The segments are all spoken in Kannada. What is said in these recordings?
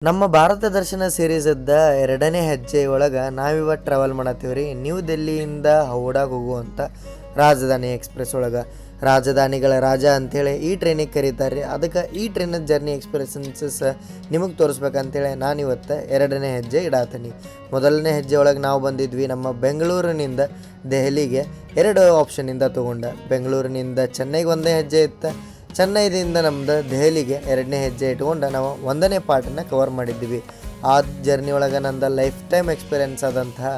ನಮ್ಮ ಭಾರತ ದರ್ಶನ ಸೀರೀಸದ 2ನೇ ಹೆಜ್ಜೆ ಒಳಗೆ ನಾವಿವತ್ತು ಟ್ರಾವೆಲ್ ಮಾಡತ್ತೀವ್ರಿ. ನ್ಯೂ ದಿಲ್ಲಿಯಿಂದ ಹೌಡಾಗೆ ಹೋಗುವಂಥ ರಾಜಧಾನಿ ಎಕ್ಸ್ಪ್ರೆಸ್ ಒಳಗೆ ರಾಜಧಾನಿಗಳ ರಾಜ ಅಂಥೇಳಿ ಈ ಟ್ರೈನಿಗೆ ಕರೀತಾರೆ ರೀ. ಅದಕ್ಕೆ ಈ ಟ್ರೈನದ ಜರ್ನಿ ಎಕ್ಸ್ಪೀರಿಯನ್ಸಸ್ ನಿಮಗೆ ತೋರಿಸ್ಬೇಕಂತೇಳಿ ನಾನು ಇವತ್ತು 2ನೇ ಹೆಜ್ಜೆ ಇಡಾತೀನಿ. ಮೊದಲನೇ ಹೆಜ್ಜೆ ಒಳಗೆ ನಾವು ಬಂದಿದ್ವಿ ನಮ್ಮ ಬೆಂಗಳೂರಿನಿಂದ ದೆಹಲಿಗೆ 2 ಆಪ್ಷನಿಂದ ತೊಗೊಂಡೆ. ಬೆಂಗಳೂರಿನಿಂದ ಚೆನ್ನೈಗೆ 1ನೇ ಹೆಜ್ಜೆ ಇತ್ತು, ಚೆನ್ನೈದಿಂದ ನಮ್ದು ದೆಹಲಿಗೆ 2ನೇ ಹೆಜ್ಜೆ ಇಟ್ಕೊಂಡು ನಾವು 1ನೇ ಪಾರ್ಟನ್ನು ಕವರ್ ಮಾಡಿದ್ವಿ. ಆ ಜರ್ನಿ ಒಳಗೆ ನಂದು ಲೈಫ್ ಟೈಮ್ ಎಕ್ಸ್ಪೀರಿಯನ್ಸ್ ಆದಂತಹ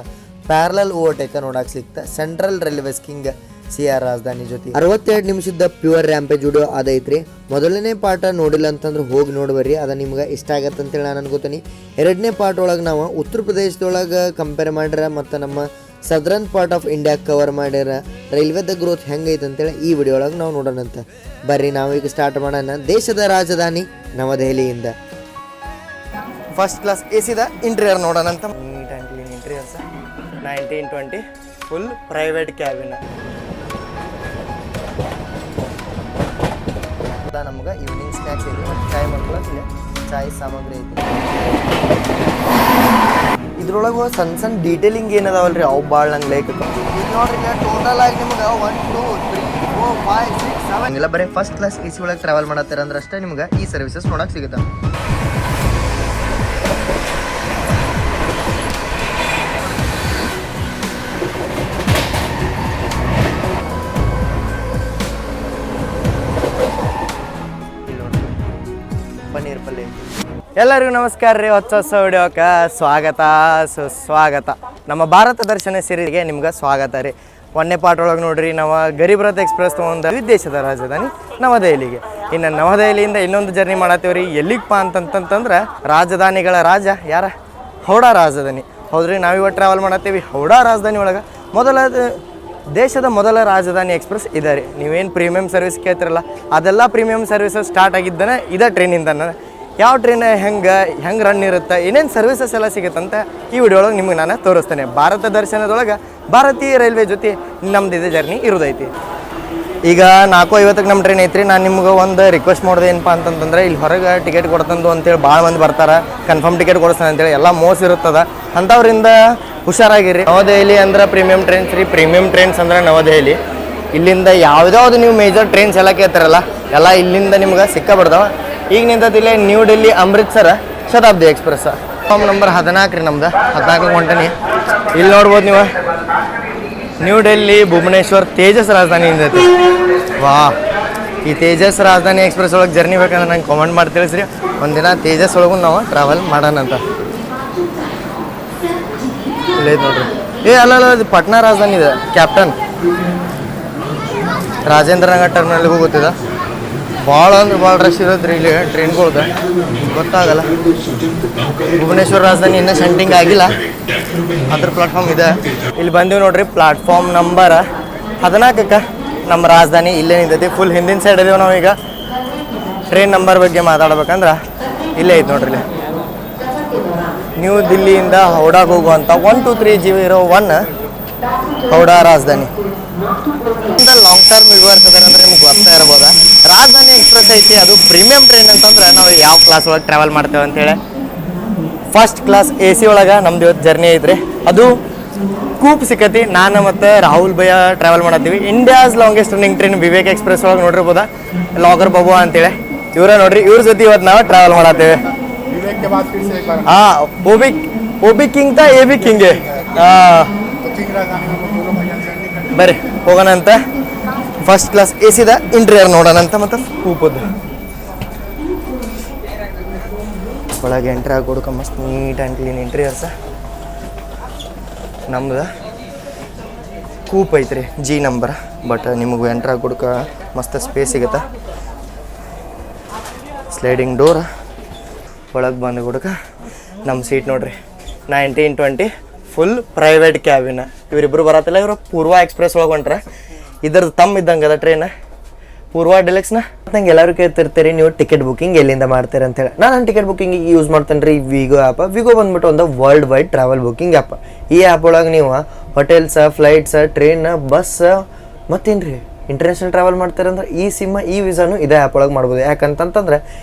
ಪ್ಯಾರಲಲ್ ಓವರ್ಟೇಕ ನೋಡಕ್ಕೆ ಸಿಕ್ತ ಸೆಂಟ್ರಲ್ ರೈಲ್ವೇಸ್ ಕಿಂಗ್ CR ರಾಜಧಾನಿ ಜೊತೆ 62 ನಿಮಿಷದ ಪ್ಯೂರ್ ರ್ಯಾಂಪೇಜ್ ವಿಡಿಯೋ ಅದೈತ್ರಿ. ಮೊದಲನೇ ಪಾರ್ಟ ನೋಡಿಲ್ಲ ಅಂತಂದ್ರೆ ಹೋಗಿ ನೋಡ್ಬರ್ರಿ, ಅದು ನಿಮ್ಗೆ ಇಷ್ಟ ಆಗತ್ತೆ ಅಂತೇಳಿ ನಾನು ಅನ್ಕೋತೀನಿ. 2ನೇ ಪಾರ್ಟ್ ಒಳಗೆ ನಾವು ಉತ್ತರ ಪ್ರದೇಶದೊಳಗೆ ಕಂಪೇರ್ ಮಾಡ್ರೆ ಮತ್ತು ನಮ್ಮ southern part of India cover ಮಾಡ್ಯಾರ ರೈಲ್ವೆದ ಗ್ರೋತ್ ಹೆಂಗೈತೆ ಅಂತೇಳಿ ಈ ವಿಡಿಯೋ ಒಳಗೆ ನಾವು ನೋಡೋಣಂತ. ಬರ್ರಿ ನಾವೀಗ ಸ್ಟಾರ್ಟ್ ಮಾಡೋಣ ದೇಶದ ರಾಜಧಾನಿ ನವದೆಹಲಿಯಿಂದ. ಫಸ್ಟ್ ಕ್ಲಾಸ್ AC ದ ಇಂಟೀರಿಯರ್ ನೋಡೋಣಂತ. Neat and clean interiors 1920 full private cabin. ನಮ್ಗೆ ಈವ್ನಿಂಗ್ ಸ್ನ್ಯಾಕ್ಸ್ ಐತಿ ಮತ್ತು ಚಾಯ್ ಮಾಡ್ಕೊಳಕ್ಕೆ ಚಾಯ್ ಸಾಮಗ್ರಿ ಐತಿ. ಇದ್ರೊಳಗೆ ಸಣ್ಣ ಡೀಟೇಲಿಂಗ್ ಏನದಾವಲ್ರಿ ಅವು ಭಾಳ ನಂಗೆ ಲೈಕ್ ಇದು ನೋಡ್ರಿ. ಟೋಟಲ್ ಆಗಿ ನಿಮ್ಗೆ 1 2 3 4 5 6 7 ಇಲ್ಲ ಬರೀ ಫಸ್ಟ್ ಕ್ಲಾಸ್ AC ಒಳಗೆ ಟ್ರಾವೆಲ್ ಮಾಡತ್ತೀರ ಅಂದ್ರೆ ಅಷ್ಟೇ ನಿಮ್ಗೆ ಈ ಸರ್ವಿಸಸ್ ನೋಡಕ್ಕೆ ಸಿಗುತ್ತೆ. ಪನ್ನೀರ್ ಪಲ್ಯ. ಎಲ್ಲರಿಗೂ ನಮಸ್ಕಾರ ರೀ, ಹೊಸ ವಿಡಿಯೋಕ್ಕೆ ಸ್ವಾಗತ ಸುಸ್ವಾಗತ. ನಮ್ಮ ಭಾರತ ದರ್ಶನ ಸೀರೀಸ್ಗೆ ನಿಮ್ಗೆ ಸ್ವಾಗತ ರೀ. 1ನೇ ಪಾರ್ಟ್ ಒಳಗೆ ನೋಡ್ರಿ ನಾವು ಗರೀಬ್ ರಥ್ ಎಕ್ಸ್ಪ್ರೆಸ್ ತೊಗೊಂಡು ವಿದೇಶದ ರಾಜಧಾನಿ ನವದೆಹಲಿಗೆ. ಇನ್ನು ನವದೆಹಲಿಯಿಂದ ಇನ್ನೊಂದು ಜರ್ನಿ ಮಾಡತ್ತೀವಿ ರೀ. ಎಲ್ಲಿಗಪ್ಪ ಅಂತಂತಂದ್ರೆ ರಾಜಧಾನಿಗಳ ರಾಜ ಯಾರ ಹೌಡಾ ರಾಜಧಾನಿ. ಹೌದ್ರಿ, ನಾವಿವತ್ತು ಟ್ರಾವೆಲ್ ಮಾಡತ್ತೀವಿ ಹೌಡಾ ರಾಜಧಾನಿ ಒಳಗೆ. ದೇಶದ ಮೊದಲ ರಾಜಧಾನಿ ಎಕ್ಸ್ಪ್ರೆಸ್ ಇದೆ ರೀ. ನೀವೇನು ಪ್ರೀಮಿಯಮ್ ಸರ್ವಿಸ್ ಕೇಳ್ತಿರಲ್ಲ ಅದೆಲ್ಲ ಪ್ರೀಮಿಯಮ್ ಸರ್ವಿಸಸ್ ಸ್ಟಾರ್ಟ್ ಆಗಿದ್ದಾನೆ ಇದೇ ಟ್ರೈನಿಂದ. ಯಾವ ಟ್ರೈನ್ ಹೆಂಗೆ ರನ್ ಇರುತ್ತೆ, ಏನೇನು ಸರ್ವಿಸಸ್ ಎಲ್ಲ ಸಿಗುತ್ತಂತ ಈ ವಿಡಿಯೋ ಒಳಗೆ ನಿಮಗೆ ನಾನು ತೋರಿಸ್ತೇನೆ. ಭಾರತ ದರ್ಶನದೊಳಗೆ ಭಾರತೀಯ ರೈಲ್ವೆ ಜೊತೆ ನಮ್ದು ಇದೆ ಜರ್ನಿ ಇರೋದೈತಿ. ಈಗ 4:50ಕ್ಕೆ ನಮ್ಮ ಟ್ರೈನ್ ಐತ್ರಿ. ನಾನು ನಿಮ್ಗೆ ಒಂದು ರಿಕ್ವೆಸ್ಟ್ ಮಾಡೋದು ಏನಪ್ಪ ಅಂತಂತಂದ್ರೆ, ಇಲ್ಲಿ ಹೊರಗೆ ಟಿಕೆಟ್ ಕೊಡ್ತಂದು ಅಂತೇಳಿ ಭಾಳ ಮಂದಿ ಬರ್ತಾರೆ, ಕನ್ಫರ್ಮ್ ಟಿಕೆಟ್ ಕೊಡಿಸ್ತಾನೆ ಅಂತೇಳಿ ಎಲ್ಲ ಮೋಸ ಇರುತ್ತದೆ. ಅಂಥವ್ರಿಂದ ಹುಷಾರಾಗಿರಿ. ನವದೆಹಲಿ ಅಂದ್ರೆ ಪ್ರೀಮಿಯಮ್ ಟ್ರೈನ್ಸ್ ರೀ. ಪ್ರೀಮಿಯಮ್ ಟ್ರೈನ್ಸ್ ಅಂದ್ರೆ ನವದೆಹಲಿ. ಇಲ್ಲಿಂದ ಯಾವುದ್ಯಾವುದು ನೀವು ಮೇಜರ್ ಟ್ರೈನ್ಸ್ ಎಲ್ಲ ಕೇಳ್ತಾರಲ್ಲ ಎಲ್ಲ ಇಲ್ಲಿಂದ ನಿಮ್ಗೆ ಸಿಕ್ಕಬಿಡ್ತಾವೆ. ಈಗ ನಿಂತಿಲ್ಲ New Delhi Amritsar Shatabdi express form number 14 ರೀ. ನಮ್ದು 14 ಹೊಂಟನಿ. ಇಲ್ಲಿ ನೋಡ್ಬೋದು ನೀವು ನ್ಯೂ ಡೆಲ್ಲಿ ಭುವನೇಶ್ವರ್ ತೇಜಸ್ ರಾಜಧಾನಿ ಇಂದೈತಿ. ವಾ, ಈ ತೇಜಸ್ ರಾಜಧಾನಿ ಎಕ್ಸ್ಪ್ರೆಸ್ ಒಳಗೆ ಜರ್ನಿ ಬೇಕಂದ್ರೆ ನಂಗೆ ಕಾಮೆಂಟ್ ಮಾಡಿ ತಿಳಿಸ್ರಿ. ಒಂದಿನ ತೇಜಸ್ ಒಳಗೂ ನಾವು ಟ್ರಾವೆಲ್ ಮಾಡೋಣಂತ. ಇಲ್ಲೈತೆ ನೋಡ್ರಿ. ಅಲ್ಲ ಇದು ಪಟ್ನಾ ರಾಜಧಾನಿ ಇದೆ. ಕ್ಯಾಪ್ಟನ್ ರಾಜೇಂದ್ರ ನಗರ್ ಟರ್ಮಿನಲ್ಗೂ ಗೊತ್ತಿದೆ. ಭಾಳ ಅಂದ್ರೆ ಭಾಳ ರಶ್ ಇರೋದು ರೀ ಇಲ್ಲಿ ಟ್ರೈನ್ಗಳ್ದು, ಗೊತ್ತಾಗಲ್ಲ. ಭುವನೇಶ್ವರ ರಾಜಧಾನಿ ಇನ್ನೂ ಸೆಂಟಿಂಗ್ ಆಗಿಲ್ಲ, ಅದ್ರ ಪ್ಲಾಟ್ಫಾರ್ಮ್ ಇದೆ. ಇಲ್ಲಿ ಬಂದೀವಿ ನೋಡ್ರಿ, ಪ್ಲಾಟ್ಫಾರ್ಮ್ ನಂಬರ್ 14ಕ್ಕೆ ನಮ್ಮ ರಾಜಧಾನಿ ಇಲ್ಲೇ ನಿಂತೈತಿ. ಫುಲ್ ಹಿಂದಿನ ಸೈಡ್ ಇದೀವಿ ನಾವೀಗ. ಟ್ರೈನ್ ನಂಬರ್ ಬಗ್ಗೆ ಮಾತಾಡ್ಬೇಕಂದ್ರೆ ಇಲ್ಲೇ ಐತೆ ನೋಡ್ರಿ. ಇಲ್ಲಿ ನ್ಯೂ ದಿಲ್ಲಿಯಿಂದ ಹೌಡಾಗೆ ಹೋಗುವಂಥ 12301 ಹೌಡಾ ರಾಜಧಾನಿ. ಲಾಂಗ್ ಟರ್ಮ್ ವ್ಯೂವರ್ಸ್ ಅದಾರ ಅಂದ್ರೆ ನಿಮ್ಗೆ ಗೊತ್ತಾ ಇರ್ಬೋದು, ರಾಜಧಾನಿ ಎಕ್ಸ್ಪ್ರೆಸ್ ಐತಿ. ಅದು ಪ್ರೀಮಿಯಂ ಟ್ರೈನ್ ಅಂತಂದ್ರೆ ನಾವು ಯಾವ ಕ್ಲಾಸ್ ಒಳಗೆ ಟ್ರಾವೆಲ್ ಮಾಡ್ತೇವೆ ಅಂತೇಳಿ ಫಸ್ಟ್ ಕ್ಲಾಸ್ AC ಒಳಗೆ ನಮ್ದು ಇವತ್ತು ಜರ್ನಿ ಐತ್ರಿ. ಅದು ಕೂಪ್ ಸಿಕ್ಕತಿ. ನಾನು ಮತ್ತು ರಾಹುಲ್ ಭಯ್ಯ ಟ್ರಾವೆಲ್ ಮಾಡತ್ತೀವಿ. India's longest running train Vivek express ಒಳಗೆ ನೋಡಿರ್ಬೋದ, ಲಾಗರ್ ಬಾಬು ಅಂತೇಳಿ ಇವರೇ ನೋಡ್ರಿ. ಇವ್ರ ಜೊತೆ ಇವತ್ತು ನಾವು ಟ್ರಾವೆಲ್ ಮಾಡತ್ತೇವೆ. ಓಬಿ ಕಿಂಗ್ ತಾ AB ಕಿಂಗೆ. ಬರ್ರಿ ಹೋಗೋಣ ಅಂತ. ಫಸ್ಟ್ ಕ್ಲಾಸ್ AC ದ ಇಂಟೀರಿಯರ್ ನೋಡೋಣ ಅಂತ ಮತ್ತು ಕೂಪದ್ದು ಒಳಗೆ ಎಂಟ್ರಿ ಆಗಿ ಕೊಡ್ಕ ಮಸ್ತ್ ನೀಟ್ ಆ್ಯಂಡ್ ಕ್ಲೀನ್ ಇಂಟೀರಿಯರ್ಸ. ನಮ್ದು ಕೂಪ್ ಐತ್ರಿ G ನಂಬರ್. ಬಟ್ ನಿಮಗೆ ಎಂಟ್ರಿ ಆಗಿ ಕೊಡ್ಕ ಮಸ್ತ್ ಸ್ಪೇಸ್ ಸಿಗುತ್ತೆ. Sliding door. ಒಳಗೆ ಬಂದು ಕೊಡ್ಕ ನಮ್ಮ ಸೀಟ್ ನೋಡ್ರಿ 1920 ಫುಲ್ ಪ್ರೈವೇಟ್ ಕ್ಯಾಬಿನ್. ಇವರಿಬ್ಬರು ಬರತ್ತಿಲ್ಲ, ಇವರು ಪೂರ್ವ ಎಕ್ಸ್ಪ್ರೆಸ್ ಒಳಗೆ ಹೊಂಟ್ರೆ. ಇದ್ರದ್ದು ತಮ್ಮ ಇದ್ದಂಗೆ ಅದ ಟ್ರೈನ್ ಪೂರ್ವ ಡೆಲೆಕ್ಸ್ನ. ನಂಗೆ ಎಲ್ಲರೂ ಕೇಳ್ತಿರ್ತೀರಿ ನೀವು ಟಿಕೆಟ್ ಬುಕ್ಕಿಂಗ್ ಎಲ್ಲಿಂದ ಮಾಡ್ತೀರಿ ಅಂತೇಳಿ. ನಾನು ಟಿಕೆಟ್ ಬುಕ್ಕಿಂಗಿಗೆ ಯೂಸ್ ಮಾಡ್ತೇನೆ ರೀ ವಿಗೋ ಆ್ಯಪ್. ವಿಗೋ ಬಂದ್ಬಿಟ್ಟು ಒಂದು world wide travel booking app. ಈ ಆ್ಯಪ್ ಒಳಗೆ ನೀವು ಹೋಟೆಲ್ಸ, ಫ್ಲೈಟ್ಸ, ಟ್ರೈನ್, ಬಸ್ ಮತ್ತೇನು ರೀ ಇಂಟರ್ನ್ಯಾಷನಲ್ ಟ್ರಾವೆಲ್ ಮಾಡ್ತಾರಂದ್ರೆ ಈ ಸಿಮ್ ಈ ವೀಸಾನು ಇದೇ ಆ್ಯಪ್ ಒಳಗೆ ಮಾಡ್ಬೋದು. ಯಾಕಂತಂತಂದ್ರೆ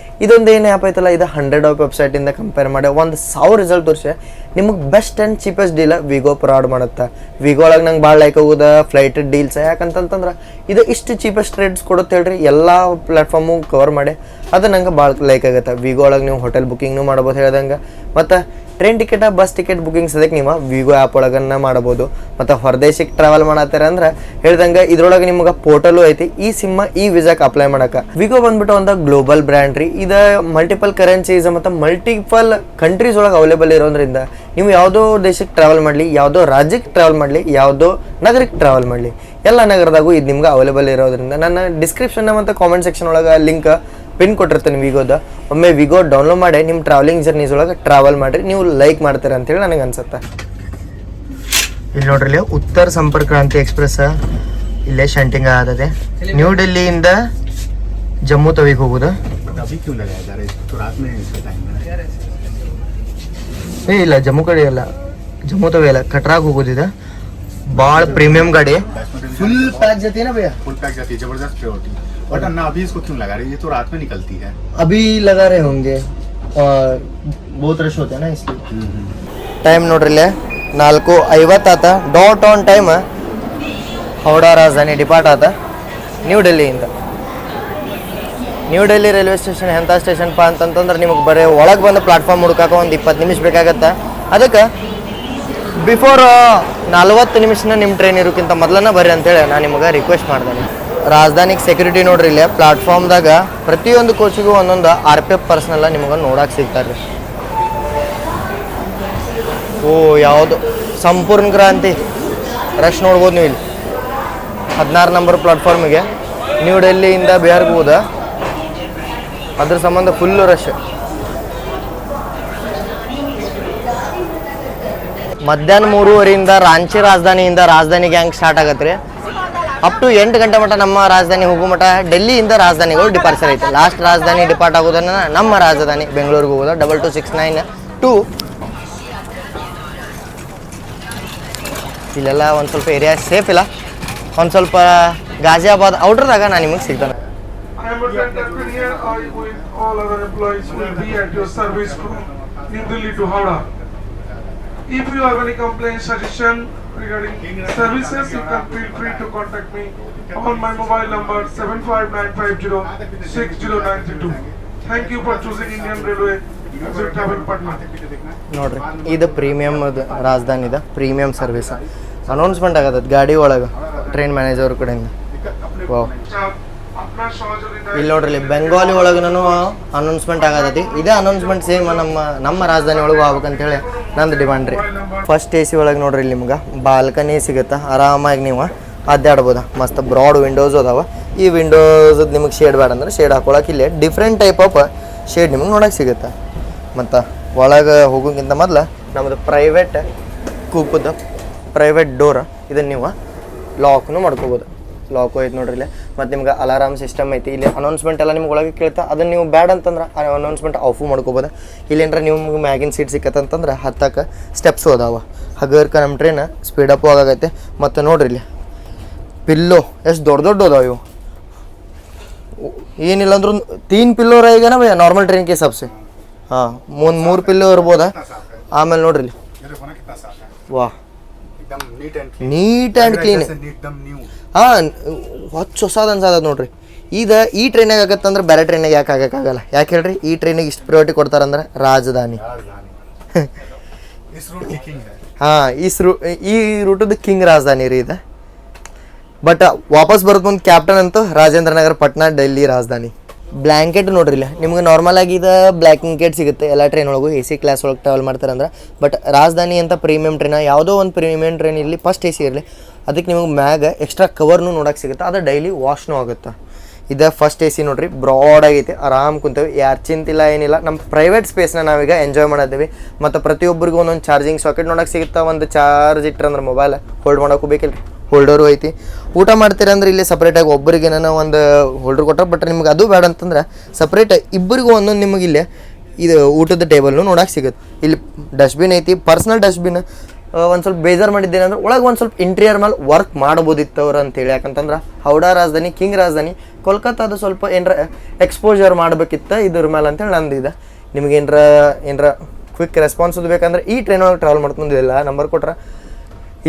ಇದೊಂದು ಏನು ಆ್ಯಪ್ ಐತಲ್ಲ, ಇದು 100 ಆಫ್ ವೆಬ್ಸೈಟಿಂದ ಕಂಪೇರ್ ಮಾಡಿ 1,000 ರಿಸಲ್ಟ್ ತೋರಿಸಿ ನಿಮಗೆ ಬೆಸ್ಟ್ ಆ್ಯಂಡ್ ಚೀಪೆಸ್ಟ್ ಡೀಲ ವಿಗೋ ಪ್ರೊವೈಡ್ ಮಾಡುತ್ತೆ. ವಿಗೋ ಒಳಗೆ ನಂಗೆ ಭಾಳ ಲೈಕ್ ಆಗೋದು ಫ್ಲೈಟ್ ಡೀಲ್ಸ್. ಯಾಕಂತಂತಂದ್ರೆ ಇದು ಇಷ್ಟು ಚೀಪೆಸ್ಟ್ ರೇಟ್ಸ್ ಕೊಡುತ್ತೆ ಹೇಳ್ರಿ, ಎಲ್ಲ ಪ್ಲ್ಯಾಟ್ಫಾರ್ಮು ಕವರ್ ಮಾಡಿ. ಅದು ನಂಗೆ ಭಾಳ ಲೈಕ್ ಆಗುತ್ತೆ. ವಿಗೋ ಒಳಗೆ ನೀವು ಹೋಟೆಲ್ ಬುಕ್ಕಿಂಗ್ನು ಮಾಡ್ಬೋದು ಹೇಳ್ದಂಗೆ, ಮತ್ತು train ticket bus ticket bookings ಅದಕ್ಕೆ ನೀವು ವಿಗೋ ಆ್ಯಪ್ ಒಳಗನ್ನ ಮಾಡ್ಬೋದು. ಮತ್ತು ಹೊರದೇಶಕ್ಕೆ ಟ್ರಾವೆಲ್ ಮಾಡತ್ತಾರೆ ಅಂದ್ರೆ ಹೇಳ್ದಂಗೆ ಇದ್ರೊಳಗೆ ನಿಮ್ಗೆ ಪೋರ್ಟಲು ಐತಿ ಈ ಸಿಮ್ಮ ಈ ವೀಸಾಕ್ಕೆ ಅಪ್ಲೈ ಮಾಡೋಕೆ. ವಿಗೋ ಬಂದ್ಬಿಟ್ಟು ಒಂದು ಗ್ಲೋಬಲ್ ಬ್ರ್ಯಾಂಡ್ ರೀ. ಇದು ಮಲ್ಟಿಪಲ್ ಕರೆನ್ಸೀಸ್ ಮತ್ತು ಮಲ್ಟಿಪಲ್ ಕಂಟ್ರೀಸ್ ಒಳಗೆ ಅವೈಲೇಬಲ್ ಇರೋದ್ರಿಂದ ನೀವು ಯಾವುದೋ ದೇಶಕ್ಕೆ ಟ್ರಾವೆಲ್ ಮಾಡಲಿ, ಯಾವುದೋ ರಾಜ್ಯಕ್ಕೆ ಟ್ರಾವೆಲ್ ಮಾಡಲಿ, ಯಾವುದೋ ನಗರಕ್ಕೆ ಟ್ರಾವೆಲ್ ಮಾಡಲಿ, ಎಲ್ಲ ನಗರದಾಗೂ ಇದು ನಿಮ್ಗೆ ಅವೈಲೇಬಲ್ ಇರೋದ್ರಿಂದ ನನ್ನ ಡಿಸ್ಕ್ರಿಪ್ಷನ್ ಮತ್ತು ಕಾಮೆಂಟ್ ಸೆಕ್ಷನ್ ಒಳಗೆ ಲಿಂಕ್ ಪಿನ್ ಕೊಟ್ಟಿರ್ತೀನಿ ವಿಗೋದ. ಒಮ್ಮೆ ವಿಗೋ ಡೌನ್ಲೋಡ್ ಮಾಡಿ ನಿಮ್ಮ ಟ್ರಾವೆಲಿಂಗ್ ಜರ್ನೀಸ್ ಒಳಗೆ ಟ್ರಾವೆಲ್ ಮಾಡಿರಿ, ನೀವು ಲೈಕ್ ಮಾಡ್ತೀರ ಅಂತೇಳಿ ನನಗೆ ಅನ್ಸುತ್ತೆ. ಇಲ್ಲಿ ನೋಡ್ರಿ, ಇಲ್ಲಿ ಉತ್ತರ ಸಂಪರ್ಕ್ ಕ್ರಾಂತಿ ಎಕ್ಸ್ಪ್ರೆಸ್ ಇಲ್ಲೇ ಶಂಟಿಂಗ್ ಆದದೆ. ನ್ಯೂ ಡೆಲ್ಲಿಯಿಂದ ಜಮ್ಮು ತವಿಗೆ ಹೋಗೋದು. ಇಲ್ಲ ಜಮ್ಮು ಕಡೆ ಅಲ್ಲ, ಜಮ್ಮು ತವಿ ಅಲ್ಲ, ಕಟ್ರಾಗ್ ಹೋಗೋದಿದೆ. ಭಾಳ ಪ್ರೀಮಿಯಂ ಗಾಡಿ, ಫುಲ್ ಪ್ಯಾಕ್ ಜೊತೆ ಭಯ್ಯ, फुल पैक जाती है, जबरदस्त प्रायोरिटी. बट अन्ना अभी इसको क्यों लगा रहे हैं? ये तो रात में निकलती है. अभी लगा रहे होंगे, बहुत रश होता है ना इसलिए. ಟೈಮ್ ನೋಡ್ರಿ, 4:50 ಆತ. Dot on time ಹೌಡಾ Rajdhani depart ಆತ ನ್ಯೂ ಡೆಲ್ಲಿಯಿಂದ. ನ್ಯೂ ಡೆಲ್ಲಿ ರೈಲ್ವೆ ಸ್ಟೇಷನ್ ಎಂಥ ಸ್ಟೇಷನ್ಪ ಅಂತಂತಂದ್ರೆ ನಿಮಗೆ ಬರೀ ಒಳಗೆ ಬಂದು ಪ್ಲಾಟ್ಫಾರ್ಮ್ ಹುಡುಕಾಕ ಒಂದು 20 ನಿಮಿಷ ಬೇಕಾಗತ್ತೆ. ಅದಕ್ಕೆ ಬಿಫೋರ್ 40 ನಿಮಿಷನ ನಿಮ್ಮ ಟ್ರೈನ್ ಇರೋಕ್ಕಿಂತ ಮೊದಲನ್ನ ಬರ್ರಿ ಅಂತೇಳಿ ನಾನು ನಿಮಗೆ ರಿಕ್ವೆಸ್ಟ್ ಮಾಡ್ದೇನೆ. ರಾಜಧಾನಿಗೆ ಸೆಕ್ಯೂರಿಟಿ ನೋಡ್ರಿ, ಇಲ್ಲೇ ಪ್ಲಾಟ್ಫಾರ್ಮ್ದಾಗ ಪ್ರತಿಯೊಂದು ಕೋಚಿಗೂ ಒಂದೊಂದು RPF ಪರ್ಸನಲ್ಲ ನಿಮಗೆ ನೋಡಕ್ಕೆ ಸಿಗ್ತಾರೆ. ಓ ಯಾವುದು ಸಂಪೂರ್ಣ ಕ್ರಾಂತಿ ರಶ್ ನೋಡ್ಬೋದು ನೀವು. ಇಲ್ಲಿ 16 ನಂಬರ್ ಪ್ಲಾಟ್ಫಾರ್ಮಿಗೆ ನ್ಯೂ ಡೆಲ್ಲಿಯಿಂದ ಬಿಹಾರ್ಗೆ ಹೋದ, ಅದ್ರ ಸಂಬಂಧ ಫುಲ್ಲು ರಶ್. ಮಧ್ಯಾಹ್ನ 3:30 ರಾಂಚಿ ರಾಜಧಾನಿಯಿಂದ ರಾಜಧಾನಿ ಗ್ಯಾಂಗ್ ಸ್ಟಾರ್ಟ್ ಆಗತ್ತೆ ರೀ. ಅಪ್ ಟು 8 ಗಂಟೆ ಮಟ್ಟ ನಮ್ಮ ರಾಜಧಾನಿ ಹೋಗೋ ಮಟ್ಟ ಡೆಲ್ಲಿಯಿಂದ ರಾಜಧಾನಿಗಳು ಡಿಪಾರ್ಚರ್ ಐತೆ. ಲಾಸ್ಟ್ ರಾಜಧಾನಿ ಡಿಪಾರ್ಟ್ ಆಗೋದನ್ನ ನಮ್ಮ ರಾಜಧಾನಿ ಬೆಂಗಳೂರಿಗೆ ಹೋಗೋದು 2269 ಇಲ್ಲೆಲ್ಲ ಒಂದು ಸ್ವಲ್ಪ ಏರಿಯಾ ಸೇಫ್ ಇಲ್ಲ. ಒಂದು ಸ್ವಲ್ಪ ಗಾಜಿಯಾಬಾದ್ ಔಟ್ರದಾಗ ನಾನು ನಿಮಗೆ ಸಿಗ್ತಾನೆ. If you have any complaint, suggestion regarding services, you can feel free to contact me on my mobile number 759506092. Thank you for choosing Indian Railway as your travel partner. ನೋಡ್ರಿ, ಇದು ಪ್ರೀಮಿಯಮ್ ರಾಜಧಾನಿದ ಪ್ರೀಮಿಯಂ ಸರ್ವಿಸ್ ಅನೌನ್ಸ್ಮೆಂಟ್ ಆಗತ್ತೆ ಗಾಡಿ ಒಳಗೆ ಟ್ರೈನ್ ಮ್ಯಾನೇಜರ್ ಕಡೆಯಿಂದ. ವಾವ್, ಇಲ್ಲಿ ನೋಡ್ರಿ, ಬೆಂಗಾಲಿ ಒಳಗೆ ನಾನು ಅನೌನ್ಸ್ಮೆಂಟ್ ಆಗತೈತಿ. ಇದೇ ಅನೌನ್ಸ್ಮೆಂಟ್ ಸೇಮ್ ನಮ್ಮ ರಾಜಧಾನಿ ಒಳಗೆ ಆಗ್ಬೇಕಂತೇಳಿ ನಂದು ಡಿಮಾಂಡ್ ರೀ. ಫಸ್ಟ್ AC ಒಳಗೆ ನೋಡ್ರಿ, ಇಲ್ಲಿ ನಿಮ್ಗೆ ಬಾಲ್ಕನಿ ಸಿಗುತ್ತೆ, ಆರಾಮಾಗಿ ನೀವು ಅಡ್ಡಾಡ್ಬೋದು. ಮಸ್ತ್ ಬ್ರಾಡ್ ವಿಂಡೋಸ್ ಅದಾವ. ಈ ವಿಂಡೋಸ್ ನಿಮಗೆ ಶೇಡ್ ಬೇಡ ಅಂದ್ರೆ ಶೇಡ್ ಹಾಕೊಳಕ್ಕೆ ಇಲ್ಲಿ ಡಿಫ್ರೆಂಟ್ ಟೈಪ್ ಆಫ್ ಶೇಡ್ ನಿಮಗೆ ನೋಡೋಕೆ ಸಿಗುತ್ತೆ. ಮತ್ತು ಒಳಗೆ ಹೋಗೋಕ್ಕಿಂತ ಮೊದಲು ನಮ್ಮದು ಪ್ರೈವೇಟ್ ಕೂಪದ ಪ್ರೈವೇಟ್ ಡೋರ್, ಇದನ್ನು ನೀವು ಲಾಕ್ನು ಮಾಡ್ಕೋಬೋದು. ಲಾಕು ಐತೆ ನೋಡ್ರಿ ಇಲ್ಲಿ. ಮತ್ತು ನಿಮ್ಗೆ ಅಲಾರಾಮ್ ಸಿಸ್ಟಮ್ ಐತಿ. ಇಲ್ಲಿ ಅನೌನ್ಸ್ಮೆಂಟ್ ಎಲ್ಲ ನಿಮ್ಗೆ ಒಳಗೆ ಕೇಳ್ತಾ, ಅದನ್ನು ನೀವು ಬ್ಯಾಡ್ ಅಂತಂದ್ರೆ ಅನೌನ್ಸ್ಮೆಂಟ್ ಆಫು ಮಾಡ್ಕೋಬೋದು. ಇಲ್ಲೇನ್ರ ನಿಮ್ಗೆ ಮ್ಯಾಗಿನ ಸೀಟ್ ಸಿಕ್ಕತ್ತಂತಂದ್ರೆ ಹತ್ತಕ್ಕೆ ಸ್ಟೆಪ್ಸು ಅದಾವ. ಹಗರ್ಕ ನಮ್ಮ ಟ್ರೈನ್ ಸ್ಪೀಡಪ್ಪು ಆಗೈತೆ. ಮತ್ತು ನೋಡ್ರಿ ಇಲ್ಲಿ ಪಿಲ್ಲೋ ಎಷ್ಟು ದೊಡ್ಡ ಅದಾವ ಇವು. ಏನಿಲ್ಲ ಅಂದ್ರೂ 3 ಪಿಲ್ಲೋ रहेगा ಭಯ್ಯ ನಾರ್ಮಲ್ ಟ್ರೈನ್ ಕೆ ಹಿಸಾಬ್ ಸೆ. ಹಾಂ, 3 ಪಿಲ್ಲೋ ಇರ್ಬೋದಾ. ಆಮೇಲೆ ನೋಡ್ರಿ ಇಲ್ಲಿ, ವಾಹ್, ನೀಟ್ ಆ್ಯಂಡ್ ಕ್ಲೀನ್. ಹಾಂ, ಹೊಸದು ಅನ್ಸದ ನೋಡ್ರಿ. ಈ ಟ್ರೈನಾಗ ಆಗತ್ತಂದ್ರೆ ಬೇರೆ ಟ್ರೈನಾಗ ಯಾಕೆ ಆಗೋಕ್ಕಾಗಲ್ಲ? ಯಾಕೆ ಹೇಳ್ರಿ, ಈ ಟ್ರೈನಿಗೆ ಇಷ್ಟು ಪ್ರಿಯಾರಿಟಿ ಕೊಡ್ತಾರಂದ್ರೆ ರಾಜಧಾನಿ. ಹಾಂ, ಈ ರೂಟದ ಕಿಂಗ್ ರಾಜಧಾನಿ ರೀ ಇದು. ಬಟ್ ವಾಪಸ್ ಬರೋದು ಮುಂದೆ ಕ್ಯಾಪ್ಟನ್ ಅಂತೂ ರಾಜೇಂದ್ರ ನಗರ ಪಟ್ನಾ ಡೆಲ್ಲಿ ರಾಜಧಾನಿ. ಬ್ಲ್ಯಾಂಕೆಟ್ ನೋಡ್ರಿ ಇಲ್ಲ, ನಿಮ್ಗೆ ನಾರ್ಮಲ್ ಆಗಿ ಇದು ಬ್ಲ್ಯಾಂಕೆಟ್ ಸಿಗುತ್ತೆ ಎಲ್ಲ ಟ್ರೈನ್ ಒಳಗೂ AC ಕ್ಲಾಸ್ ಒಳಗೆ ಟ್ರಾವೆಲ್ ಮಾಡ್ತಾರಂದ್ರೆ. ಬಟ್ ರಾಜಧಾನಿ ಅಂತ ಪ್ರೀಮಿಯಂ ಟ್ರೈನ್, ಯಾವುದೋ ಒಂದು ಪ್ರೀಮಿಯಂ ಟ್ರೈನ್ ಇರಲಿ, ಫಸ್ಟ್ AC ಇರಲಿ, ಅದಕ್ಕೆ ನಿಮಗೆ ಮ್ಯಾಗ ಎಕ್ಸ್ಟ್ರಾ ಕವರ್ನು ನೋಡೋಕೆ ಸಿಗುತ್ತೆ. ಅದು ಡೈಲಿ ವಾಶ್ನೂ ಆಗುತ್ತೆ. ಇದು ಫಸ್ಟ್ AC ನೋಡ್ರಿ, ಬ್ರಾಡ್ ಆಗೈತಿ, ಆರಾಮ್ ಕುಂತೇವೆ, ಯಾರು ಚಿಂತಿಲ್ಲ ಏನಿಲ್ಲ. ನಮ್ಮ ಪ್ರೈವೇಟ್ ಸ್ಪೇಸ್ನ ನಾವೀಗ ಎಂಜಾಯ್ ಮಾಡಿದ್ದೀವಿ. ಮತ್ತು ಪ್ರತಿಯೊಬ್ಬರಿಗೂ ಒಂದೊಂದು ಚಾರ್ಜಿಂಗ್ ಸಾಕೆಟ್ ನೋಡೋಕೆ ಸಿಗುತ್ತೆ. ಒಂದು ಚಾರ್ಜ್ ಇಟ್ಟರಂದ್ರೆ ಮೊಬೈಲ್ ಹೋಲ್ಡ್ ಮಾಡೋಕ್ಕೂ ಬೇಕಿಲ್ಲ, ಹೋಲ್ಡರು ಐತಿ. ಊಟ ಮಾಡ್ತೀರಂದ್ರೆ ಇಲ್ಲಿ ಸಪ್ರೇಟಾಗಿ ಒಬ್ಬರಿಗೆ ಒಂದು ಹೋಲ್ಡರ್ ಕೊಟ್ಟರೆ. ಬಟ್ ನಿಮ್ಗೆ ಅದು ಬೇಡ ಅಂತಂದ್ರೆ ಸಪ್ರೇಟ್ ಇಬ್ಬರಿಗೂ ಒಂದೊಂದು ನಿಮಗೆ ಇಲ್ಲಿ ಇದು ಊಟದ ಟೇಬಲ್ನು ನೋಡೋಕೆ ಸಿಗುತ್ತೆ. ಇಲ್ಲಿ ಡಸ್ಟ್ಬಿನ್ ಐತಿ, ಪರ್ಸ್ನಲ್ ಡಸ್ಟ್ಬಿನ್. ಒಂದು ಸ್ವಲ್ಪ ಬೇಜಾರು ಮಾಡಿದ್ದೇನೆ ಅಂದ್ರೆ ಒಳಗೆ ಒಂದು ಸ್ವಲ್ಪ ಇಂಟೀರಿಯರ್ ಮೇಲೆ ವರ್ಕ್ ಮಾಡ್ಬೋದಿತ್ತು ಅವ್ರು ಅಂತೇಳಿ. ಯಾಕಂತಂದ್ರೆ ಹೌಡಾ ರಾಜಧಾನಿ, ಕಿಂಗ್ ರಾಜಧಾನಿ, ಕೋಲ್ಕತ್ತಾದು ಸ್ವಲ್ಪ ಏನರ ಎಕ್ಸ್ಪೋಜರ್ ಮಾಡ್ಬೇಕಿತ್ತು ಇದ್ರ ಮೇಲೆ ಅಂತೇಳಿ ನಂದಿದೆ. ನಿಮ್ಗೆ ಏನರ ಕ್ವಿಕ್ ರೆಸ್ಪಾನ್ಸ್ ಬೇಕಂದ್ರೆ ಈ ಟ್ರೈನ್ ಒಳಗೆ ಟ್ರಾವೆಲ್ ಮಾಡ್ಕೊಂಡಿಲ್ಲ ನಂಬರ್ ಕೊಟ್ರೆ